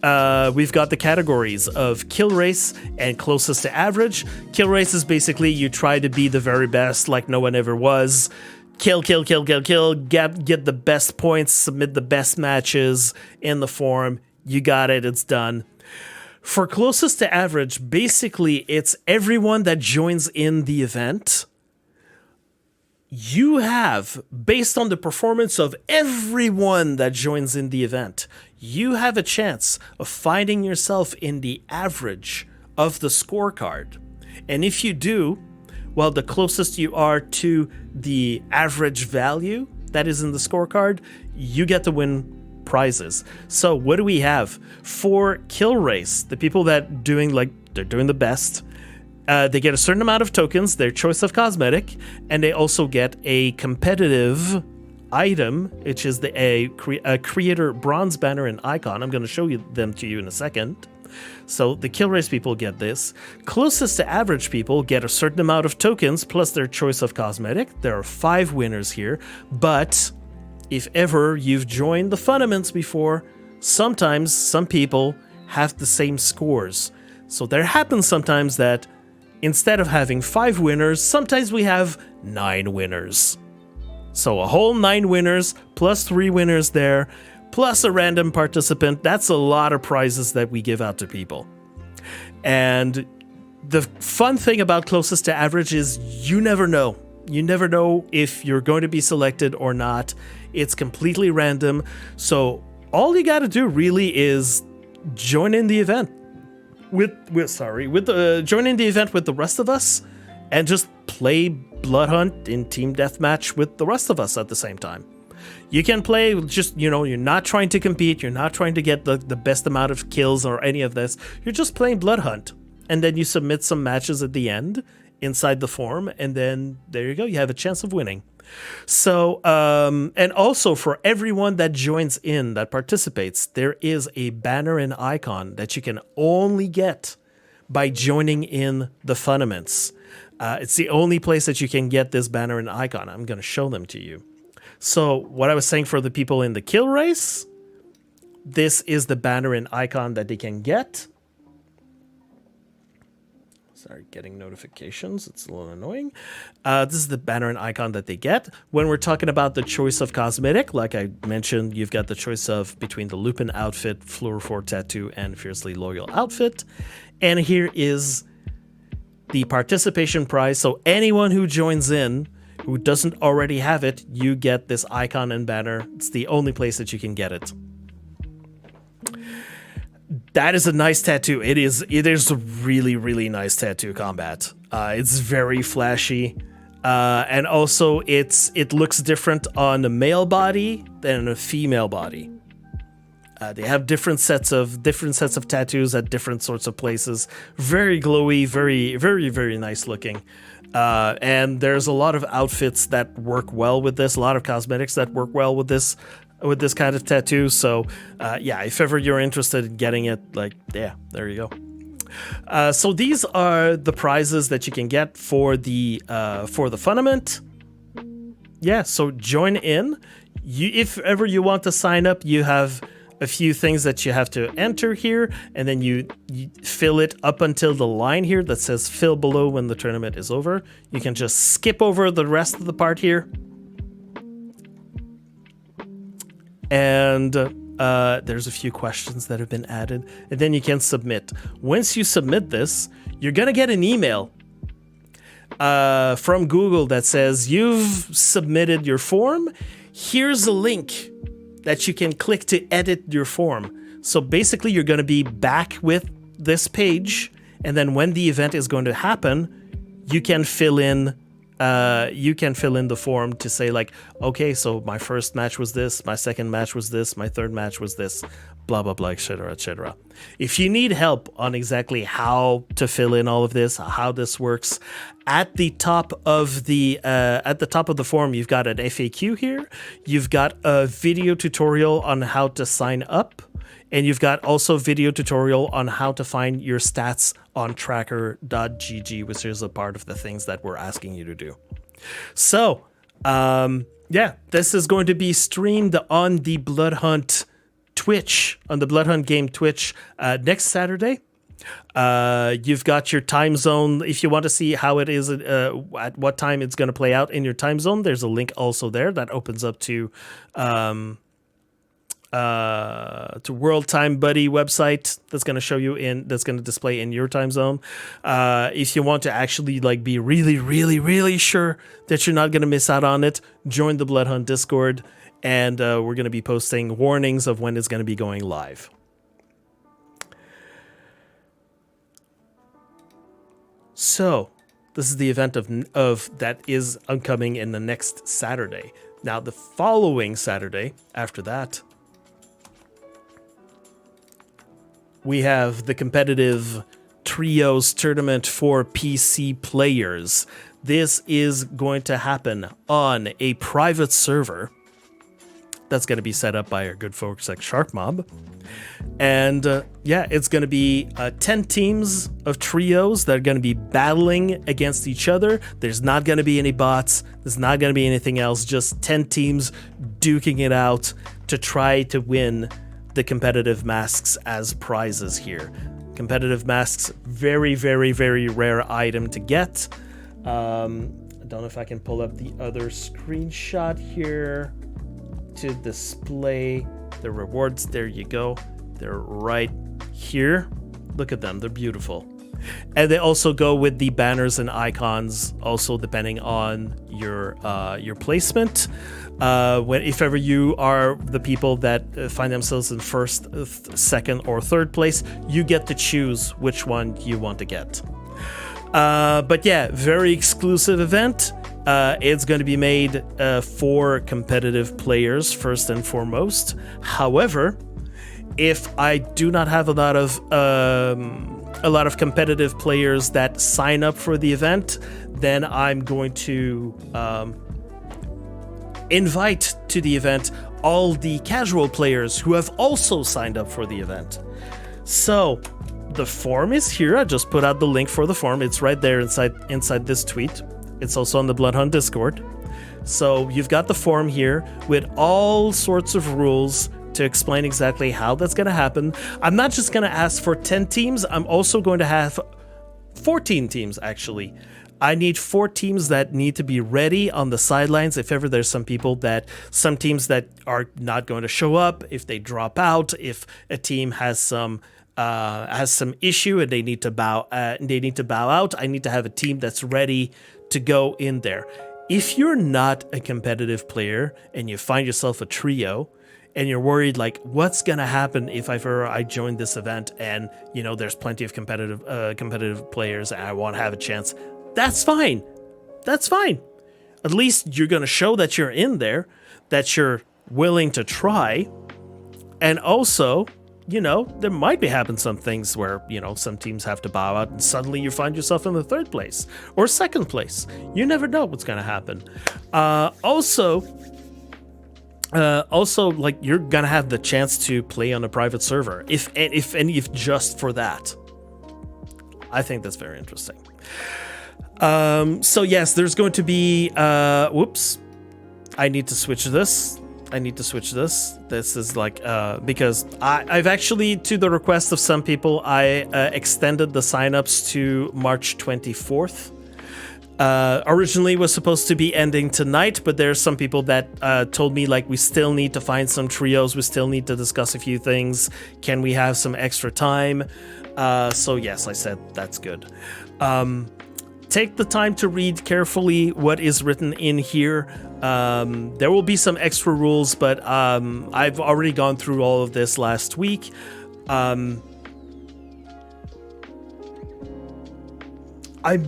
the categories of kill race and closest to average. Kill race is basically you try to be the very best like no one ever was. Kill, get the best points, submit the best matches in the forum. You got it, it's done. For closest to average, basically it's everyone that joins in the event. You have, based on the performance of everyone that joins in the event, you have a chance of finding yourself in the average of the scorecard. And if you do, well, the closest you are to the average value that is in the scorecard, you get to win prizes. So what do we have? For kill race, the people that they're doing the best, they get a certain amount of tokens, their choice of cosmetic, and they also get a competitive item, which is a creator bronze banner and icon. I'm going to show them to you in a second. So the kill race people get this. Closest to average people get a certain amount of tokens plus their choice of cosmetic. There are 5 winners here, but if ever you've joined the FUNaments before, sometimes some people have the same scores. So there happens sometimes that instead of having 5 winners, sometimes we have 9 winners. So a whole 9 winners, plus 3 winners there, plus a random participant. That's a lot of prizes that we give out to people. And the fun thing about closest to average is you never know. You never know if you're going to be selected or not. It's completely random. So all you got to do really is join in the event join in the event with the rest of us and just play Bloodhunt in team deathmatch with the rest of us at the same time. You can play just, you're not trying to compete, you're not trying to get the best amount of kills or any of this. You're just playing Bloodhunt. And then you submit some matches at the end, inside the form, and then there you go. You have a chance of winning. So, and also for everyone that joins in, that participates, there is a banner and icon that you can only get by joining in the FUNaments. It's the only place that you can get this banner and icon. I'm going to show them to you. So what I was saying for the people in the kill race, this is the banner and icon that they can get. Sorry, getting notifications. It's a little annoying. This is the banner and icon that they get. When we're talking about the choice of cosmetic, like I mentioned, you've got the choice of between the Lupin outfit, Fluorophore tattoo, and Fiercely Loyal outfit. And here is the participation prize. So anyone who joins in who doesn't already have it, you get this icon and banner. It's the only place that you can get it. That is a nice tattoo. It is a really, really nice tattoo combat. It's very flashy. And also it looks different on a male body than a female body. They have different sets of tattoos at different sorts of places. Very glowy, very, very, very nice looking. And there's a lot of outfits that work well with this, a lot of cosmetics that work well with this kind of tattoo. So yeah, if ever you're interested in getting it, like, yeah, there you go. So these are the prizes that you can get for the FUNament. Yeah, so join in. If ever you want to sign up, you have a few things that you have to enter here, and then you fill it up until the line here that says fill below when the tournament is over. You can just skip over the rest of the part here. And there's a few questions that have been added, and then you can submit. Once you submit this, you're gonna get an email from Google that says you've submitted your form. Here's a link that you can click to edit your form. So basically you're going to be back with this page, and then when the event is going to happen, you can fill in the form to say like, okay, so my first match was this, my second match was this, my third match was this, blah blah blah, etc., etc. If you need help on exactly how to fill in all of this, how this works, at the top of the form, you've got an FAQ here. You've got a video tutorial on how to sign up, and you've got also video tutorial on how to find your stats on tracker.gg, which is a part of the things that we're asking you to do. So, yeah, this is going to be streamed on the Bloodhunt Twitch, on the Bloodhunt game Twitch next Saturday. You've got your time zone. If you want to see how it is, at what time it's going to play out in your time zone, there's a link also there that opens up to World Time Buddy website that's going to show you that's going to display in your time zone. If you want to actually like be really, really, really sure that you're not going to miss out on it, join the Bloodhunt Discord, and we're going to be posting warnings of when it's going to be going live. So this is the event of that is upcoming in the next Saturday. Now the following Saturday after that, we have the competitive trios tournament for PC players. This is going to happen on a private server that's going to be set up by our good folks like SharkMob. And yeah, it's going to be 10 teams of trios that are going to be battling against each other. There's not going to be any bots. There's not going to be anything else. Just 10 teams duking it out to try to win the competitive masks as prizes here. Competitive masks, very, very, very rare item to get. I don't know if I can pull up the other screenshot here to display the rewards. There you go. They're right here. Look at them. They're beautiful. And they also go with the banners and icons, also depending on your placement. If ever you are the people that find themselves in first, second, or third place, you get to choose which one you want to get. But yeah, very exclusive event. It's going to be made for competitive players first and foremost. However, if I do not have a lot of a lot of competitive players that sign up for the event, then I'm going to invite to the event all the casual players who have also signed up for the event. So the form is here. I just put out the link for the form. It's right there inside this tweet. It's also on the Bloodhunt Discord. So you've got the form here with all sorts of rules to explain exactly how that's going to happen. I'm not just going to ask for 10 teams. I'm also going to have 14 teams, actually. I need 4 teams that need to be ready on the sidelines if ever there's some teams that are not going to show up, if they drop out, if a team has some issue and they need to bow out. I need to have a team that's ready to go in there. If you're not a competitive player and you find yourself a trio and you're worried, like, what's gonna happen if I join this event and there's plenty of competitive players and I want to have a chance, that's fine. That's fine. At least you're gonna show that you're in there, that you're willing to try, and also, there might be happen some things where, some teams have to bow out and suddenly you find yourself in the 3rd place or 2nd place. You never know what's going to happen. Also, like, you're going to have the chance to play on a private server, if just for that. I think that's very interesting. So yes, there's going to be, whoops, I need to switch this. This is like, because I've actually, to the request of some people, I extended the signups to March 24th. Originally was supposed to be ending tonight, but there's some people that told me, like, we still need to find some trios. We still need to discuss a few things. Can we have some extra time? So yes, I said that's good. Take the time to read carefully what is written in here. There will be some extra rules, but I've already gone through all of this last week. I'm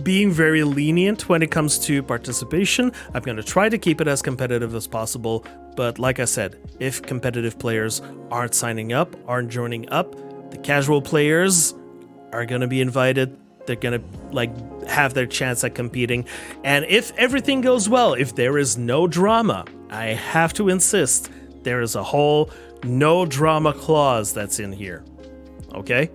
being very lenient when it comes to participation. I'm going to try to keep it as competitive as possible, but like I said, if competitive players aren't signing up, aren't joining up, the casual players are going to be invited. They're going to have their chance at competing. And if everything goes well, if there is no drama, I have to insist, there is a whole no drama clause that's in here. Okay?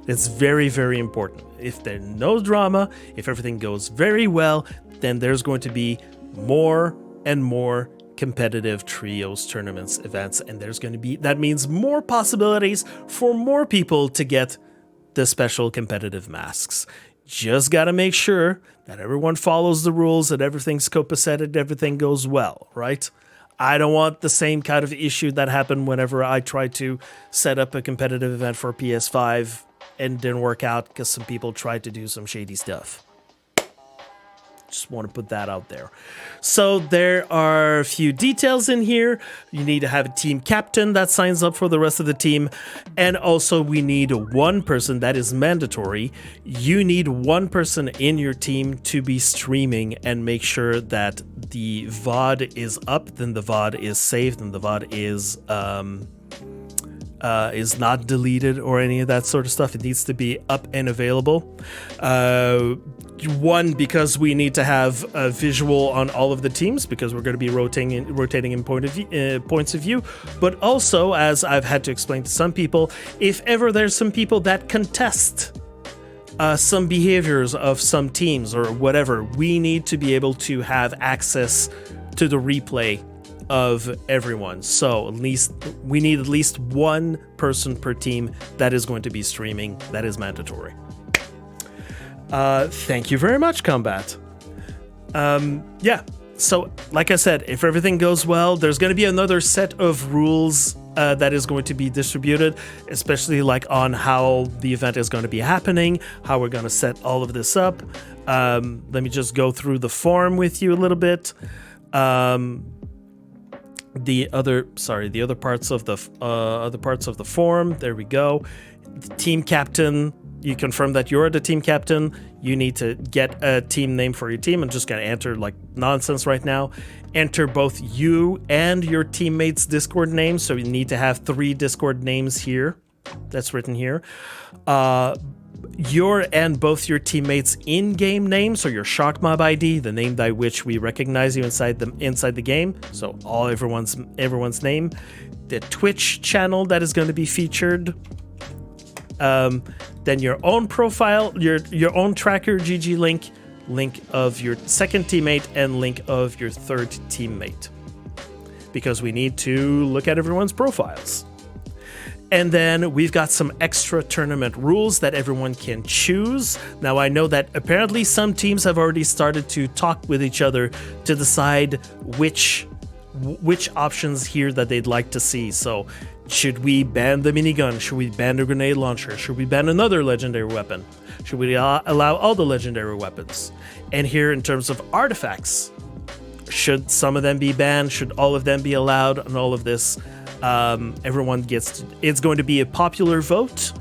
It's very, very important. If there's no drama, if everything goes very well, then there's going to be more and more competitive trios, tournaments, events, and that means more possibilities for more people to get the special competitive masks. Just gotta make sure that everyone follows the rules, that everything's copacetic, everything goes well, right? I don't want the same kind of issue that happened whenever I tried to set up a competitive event for PS5 and didn't work out because some people tried to do some shady stuff. Just want to put that out there. So there are a few details in here. You need to have a team captain that signs up for the rest of the team. And also we need one person, that is mandatory. You need one person in your team to be streaming and make sure that the VOD is up, then the VOD is saved, and the VOD is not deleted or any of that sort of stuff. It needs to be up and available. One, because we need to have a visual on all of the teams, because we're going to be rotating in points of view. But also, as I've had to explain to some people, if ever there's some people that contest some behaviors of some teams or whatever, we need to be able to have access to the replay of everyone. So we need at least one person per team that is going to be streaming. That is mandatory. Thank you very much, Combat. Yeah, so like I said, if everything goes well, there's going to be another set of rules that is going to be distributed, especially like on how the event is going to be happening, how we're going to set all of this up. Let me just go through the form with you a little bit. The other parts of the form. There we go. The team captain. You confirm that you're the team captain. You need to get a team name for your team. I'm just gonna enter like nonsense right now. Enter both you and your teammates' Discord names. So you need to have 3 Discord names here. That's written here. your and both your teammates' in-game names, so your shark mob ID, the name by which we recognize you inside the game, so everyone's name, the Twitch channel that is going to be featured, then your own profile, your own tracker GG link of your second teammate, and link of your third teammate, because we need to look at everyone's profiles. And then we've got some extra tournament rules that everyone can choose. Now, I know that apparently some teams have already started to talk with each other to decide which options here that they'd like to see. So, should we ban the minigun? Should we ban the grenade launcher? Should we ban another legendary weapon? Should we allow all the legendary weapons? And here, in terms of artifacts, should some of them be banned? Should all of them be allowed? And all of this, it's going to be a popular vote.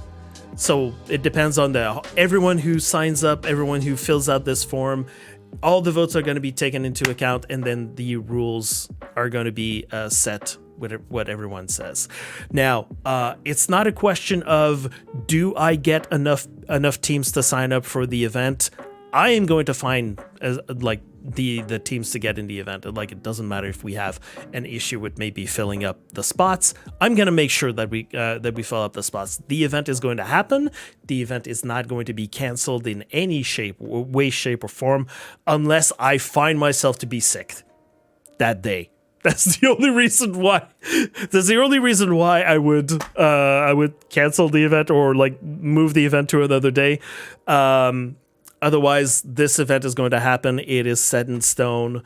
So it depends on everyone who signs up, everyone who fills out this form. All the votes are going to be taken into account, and then the rules are going to be set with what everyone says. Now, it's not a question of, do I get enough teams to sign up for the event? I am going to find the teams to get in the event. Like, it doesn't matter if we have an issue with maybe filling up the spots. I'm going to make sure that we fill up the spots. The event is going to happen. The event is not going to be canceled in any way, shape, or form unless I find myself to be sick that day. That's the only reason why. That's the only reason why I would cancel the event or like move the event to another day. Otherwise, this event is going to happen. It is set in stone.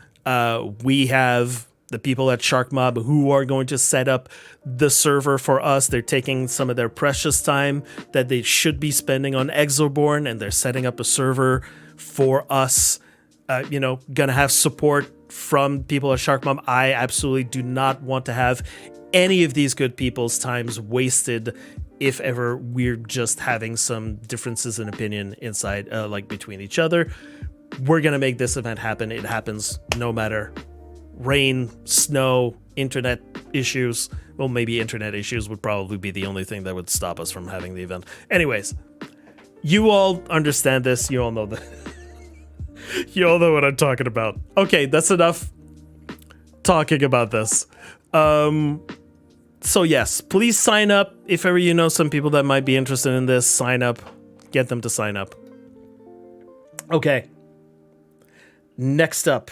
We have the people at Shark Mob who are going to set up the server for us. They're taking some of their precious time that they should be spending on Exoborn, and they're setting up a server for us. Gonna have support from people at Shark Mob. I absolutely do not want to have any of these good people's times wasted if ever we're just having some differences in opinion inside, between each other. We're going to make this event happen. It happens no matter rain, snow, internet issues. Well, maybe internet issues would probably be the only thing that would stop us from having the event. Anyways, you all understand this. You all know that. You all know what I'm talking about. Okay, that's enough talking about this. So yes, please sign up. If ever you know some people that might be interested in this, sign up. Get them to sign up. Okay. Next up,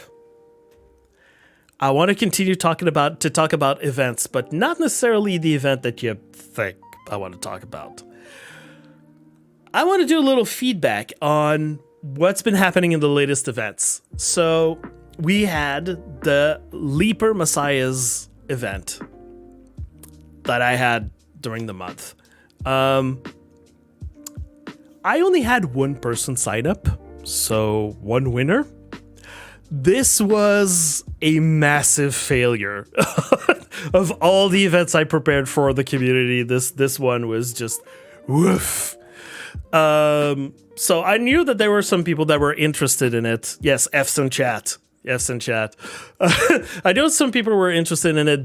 I want to continue talk about events, but not necessarily the event that you think I want to talk about. I want to do a little feedback on what's been happening in the latest events. So we had the Leaper Messiahs event that I had during the month. I only had one person sign up, so one winner. This was a massive failure. Of all the events I prepared for the community, this one was just woof. So I knew that there were some people that were interested in it. Yes, F's in chat. I know some people were interested in it,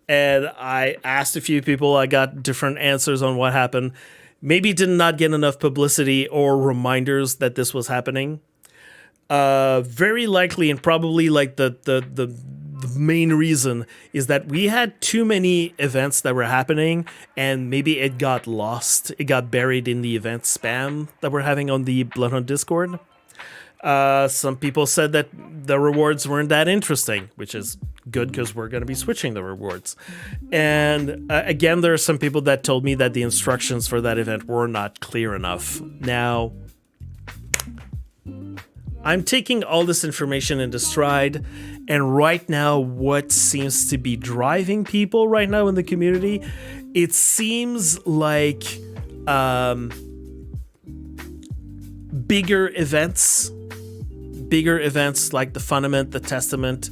and I asked a few people. I got different answers on what happened. Maybe did not get enough publicity or reminders that this was happening. Very likely, and probably like the main reason is that we had too many events that were happening, and maybe it got lost. It got buried in the event spam that we're having on the Bloodhunt Discord. Some people said that the rewards weren't that interesting, which is good because we're going to be switching the rewards. And again, there are some people that told me that the instructions for that event were not clear enough. Now, I'm taking all this information into stride, and right now, what seems to be driving people right now in the community, it seems like bigger events like the FUNament, the Testament,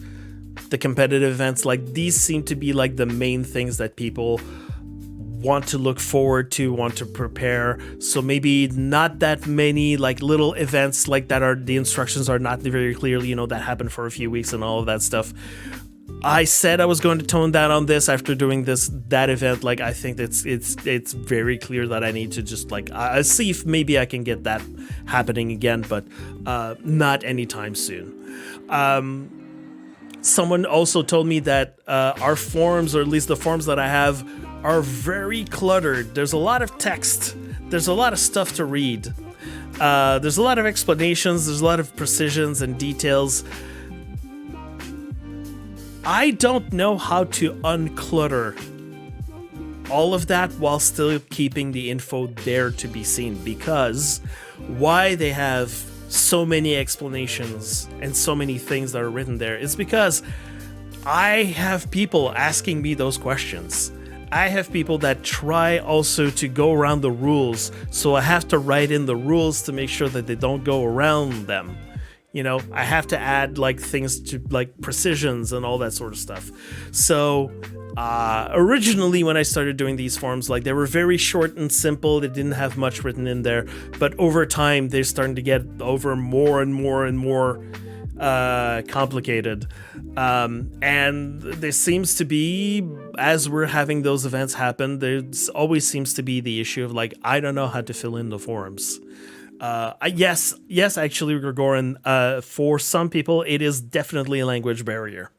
the competitive events, like these seem to be like the main things that people want to look forward to, want to prepare. So maybe not that many like little events like that are the instructions are not very clearly, that happened for a few weeks and all of that stuff. I said I was going to tone down on this after doing that event. Like, I think it's very clear that I need to just like I see if maybe I can get that happening again, but not anytime soon. Someone also told me that our forums, or at least the forums that I have, are very cluttered. There's a lot of text. There's a lot of stuff to read. There's a lot of explanations. There's a lot of precisions and details. I don't know how to unclutter all of that while still keeping the info there to be seen, because why they have so many explanations and so many things that are written there is because I have people asking me those questions. I have people that try also to go around the rules, so I have to write in the rules to make sure that they don't go around them. You know, I have to add like things to like precisions and all that sort of stuff. So originally when I started doing these forums, like they were very short and simple. They didn't have much written in there, but over time they're starting to get over more and more and more complicated. And there seems to be, as we're having those events happen, there always seems to be the issue of like, I don't know how to fill in the forums. Yes, actually, Gregorin, for some people, it is definitely a language barrier,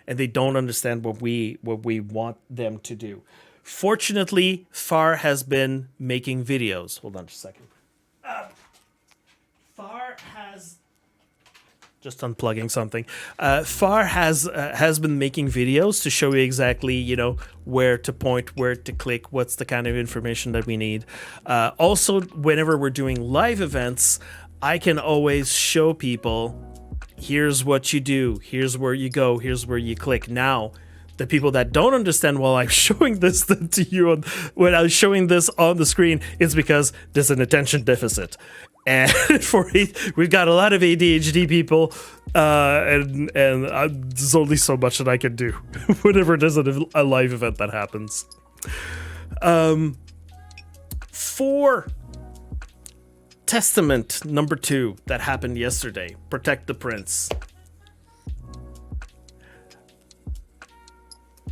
and they don't understand what we want them to do. Fortunately, Far has been making videos. Hold on just a second. Far has just unplugging something. Far has been making videos to show you exactly, you know, where to point, where to click, what's the kind of information that we need. Also, whenever we're doing live events, I can always show people, here's what you do, here's where you go, here's where you click. Now, the people that don't understand while I'm showing this to you, when I was showing this on the screen, it's because there's an attention deficit. And we've got a lot of ADHD people, and there's only so much that I can do whenever there's a live event that happens. For Testament number 2 that happened yesterday, Protect the Prince.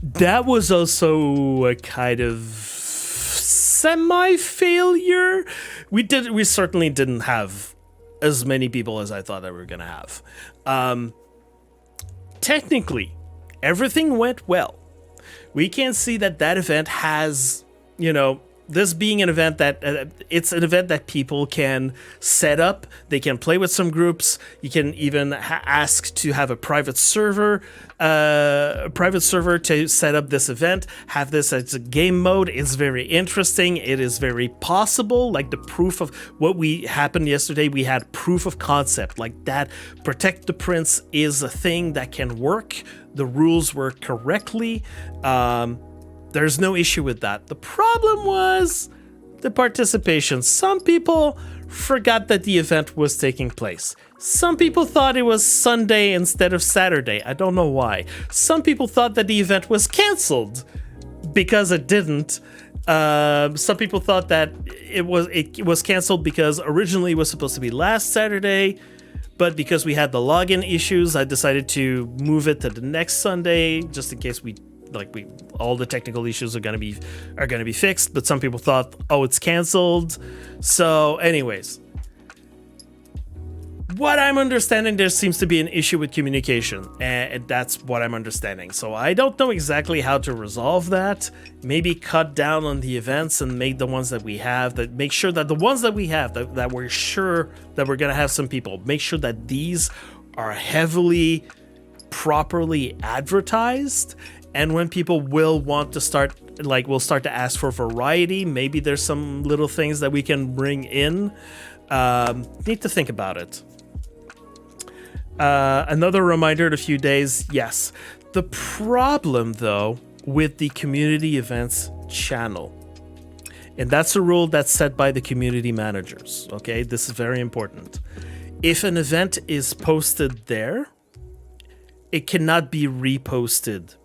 That was also a kind of semi-failure. We certainly didn't have as many people as I thought that we were gonna have. Technically, everything went well. We can see that event has, you know, this being an event that it's an event that people can set up. They can play with some groups. You can even ask to have a private server to set up this event. Have this as a game mode. It's very interesting. It is very possible. Like the proof of what happened yesterday, we had proof of concept like that. Protect the Prince is a thing that can work. The rules work correctly. There's no issue with that. The problem was the participation. Some people forgot that the event was taking place. Some people thought it was Sunday instead of Saturday. I don't know why. Some people thought that the event was canceled because it didn't. Some people thought that it was canceled because originally it was supposed to be last Saturday, but because we had the login issues, I decided to move it to the next Sunday just in case all the technical issues are gonna be fixed. But some people thought, oh, it's canceled. So anyways, what I'm understanding, there seems to be an issue with communication, and that's what I'm understanding. So I don't know exactly how to resolve that. Maybe cut down on the events and make the ones that we have, make sure that the ones that we have that we're sure that we're gonna have some people, make sure that these are heavily properly advertised. And when people will want to start, we'll start to ask for variety, maybe there's some little things that we can bring in. Need to think about it. Another reminder in a few days, yes. The problem, though, with the community events channel, and that's a rule that's set by the community managers, okay? This is very important. If an event is posted there, it cannot be reposted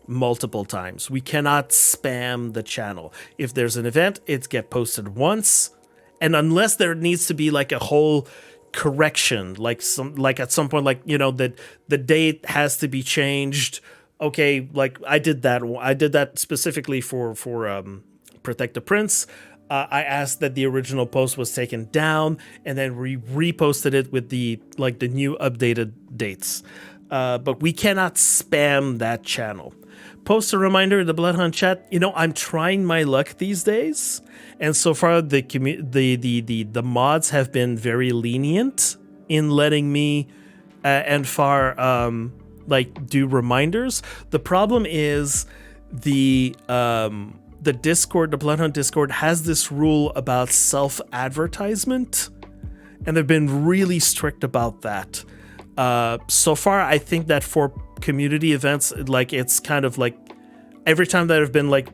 multiple times. We cannot spam the channel. If there's an event, it gets posted once, and unless there needs to be like a whole correction, like at some point, like, you know, that the date has to be changed. Okay, like I did that specifically for Protect the Prince. I asked that the original post was taken down, and then reposted it with the new updated dates. But we cannot spam that channel. Post a reminder in the Bloodhunt chat. You know, I'm trying my luck these days, and so far the mods have been very lenient in letting me and Far do reminders. The problem is the Discord, the Bloodhunt Discord, has this rule about self-advertisement, and they've been really strict about that. So far, I think that for community events, like, it's kind of like every time that I've been like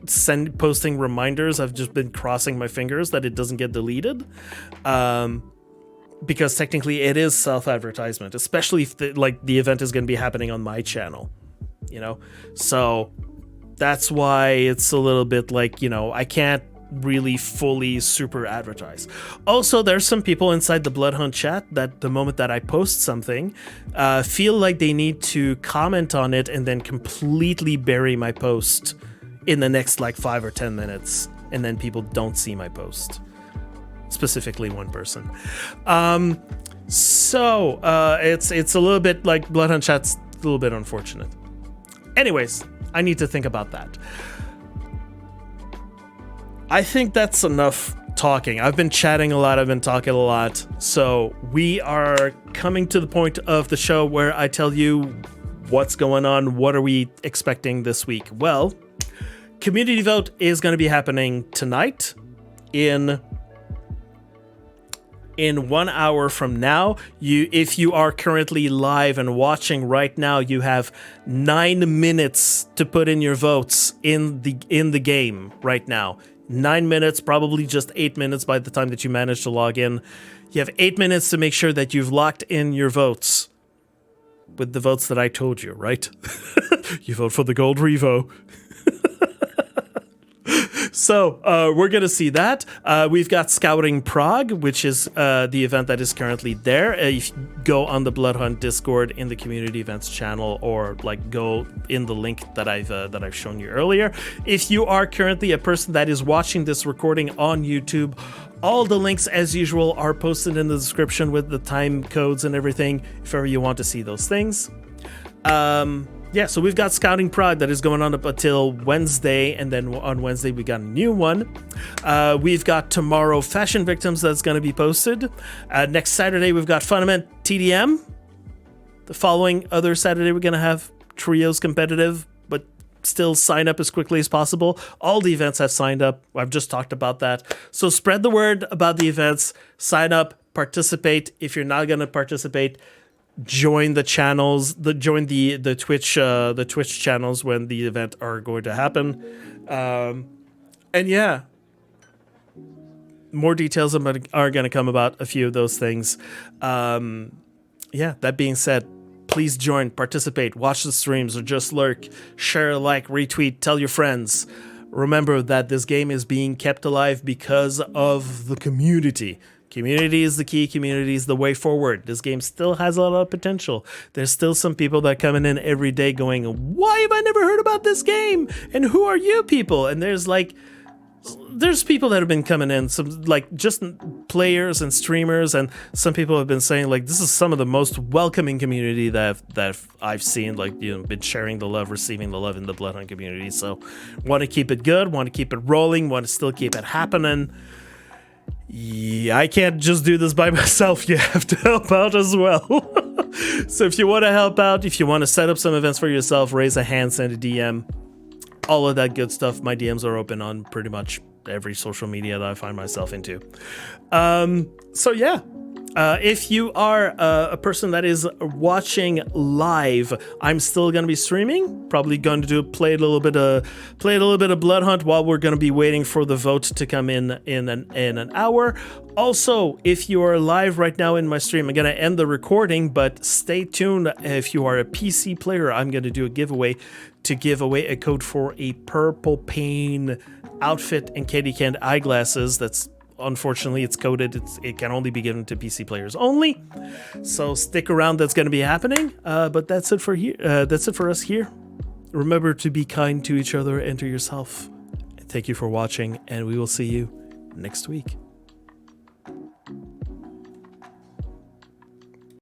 posting reminders, I've just been crossing my fingers that it doesn't get deleted. Because technically it is self-advertisement, especially if the event is going to be happening on my channel, you know? So that's why it's a little bit like, you know, I can't really fully super advertise. Also, there's some people inside the Bloodhunt chat that the moment that I post something, feel like they need to comment on it and then completely bury my post in the next like 5 or 10 minutes. And then people don't see my post. Specifically one person. So it's a little bit like Bloodhunt chat's a little bit unfortunate. Anyways, I need to think about that. I think that's enough talking. I've been chatting a lot, I've been talking a lot. So we are coming to the point of the show where I tell you what's going on, what are we expecting this week. Well, community vote is going to be happening tonight in 1 hour from now. If you are currently live and watching right now, you have 9 minutes to put in your votes in the game right now. 9 minutes, probably just 8 minutes by the time that you manage to log in. You have 8 minutes to make sure that you've locked in your votes with the votes that I told you, right? You vote for the gold revo. So we're going to see that. We've got Scouting Prague, which is the event that is currently there. If you go on the Bloodhunt Discord in the community events channel, or like go in the link that I've shown you earlier. If you are currently a person that is watching this recording on YouTube, all the links as usual are posted in the description with the time codes and everything if ever you want to see those things. Yeah, so we've got Scouting Prague that is going on up until Wednesday, and then on Wednesday we got a new one. We've got tomorrow Fashion Victims that's going to be posted. Next Saturday we've got FUNament TDM. The following other Saturday we're going to have Trios Competitive, but still sign up as quickly as possible. All the events have signed up. I've just talked about that. So spread the word about the events. Sign up, participate. If you're not going to participate, join the channels, join the Twitch channels when the event are going to happen. And yeah, more details are going to come about a few of those things. Yeah, that being said, please join, participate, watch the streams, or just lurk, share, like, retweet, tell your friends. Remember that this game is being kept alive because of the community. Community is the key. Community is the way forward. This game still has a lot of potential. There's still some people that are coming in every day going, why have I never heard about this game? And who are you people? And there's people that have been coming in, some like just players and streamers, and some people have been saying like this is some of the most welcoming community that I've seen, like, you know, been sharing the love, receiving the love in the Bloodhunt community. So want to keep it good, want to keep it rolling, want to still keep it happening. Yeah, I can't just do this by myself. You have to help out as well. So if you want to help out, if you want to set up some events for yourself, raise a hand, send a DM, all of that good stuff. My DMs are open on pretty much every social media that I find myself into. So yeah. If you are a person that is watching live, I'm still going to be streaming. Probably going to play a little bit of Bloodhunt while we're going to be waiting for the vote to come in an hour. Also, if you are live right now in my stream, I'm going to end the recording, but stay tuned. If you are a PC player, I'm going to do a giveaway to give away a code for a purple pain outfit and candy canned eyeglasses. That's unfortunately it's coded. It can only be given to PC players only. So stick around. That's going to be happening. But that's it for here. That's it for us here. Remember to be kind to each other and to yourself. Thank you for watching, and we will see you next week.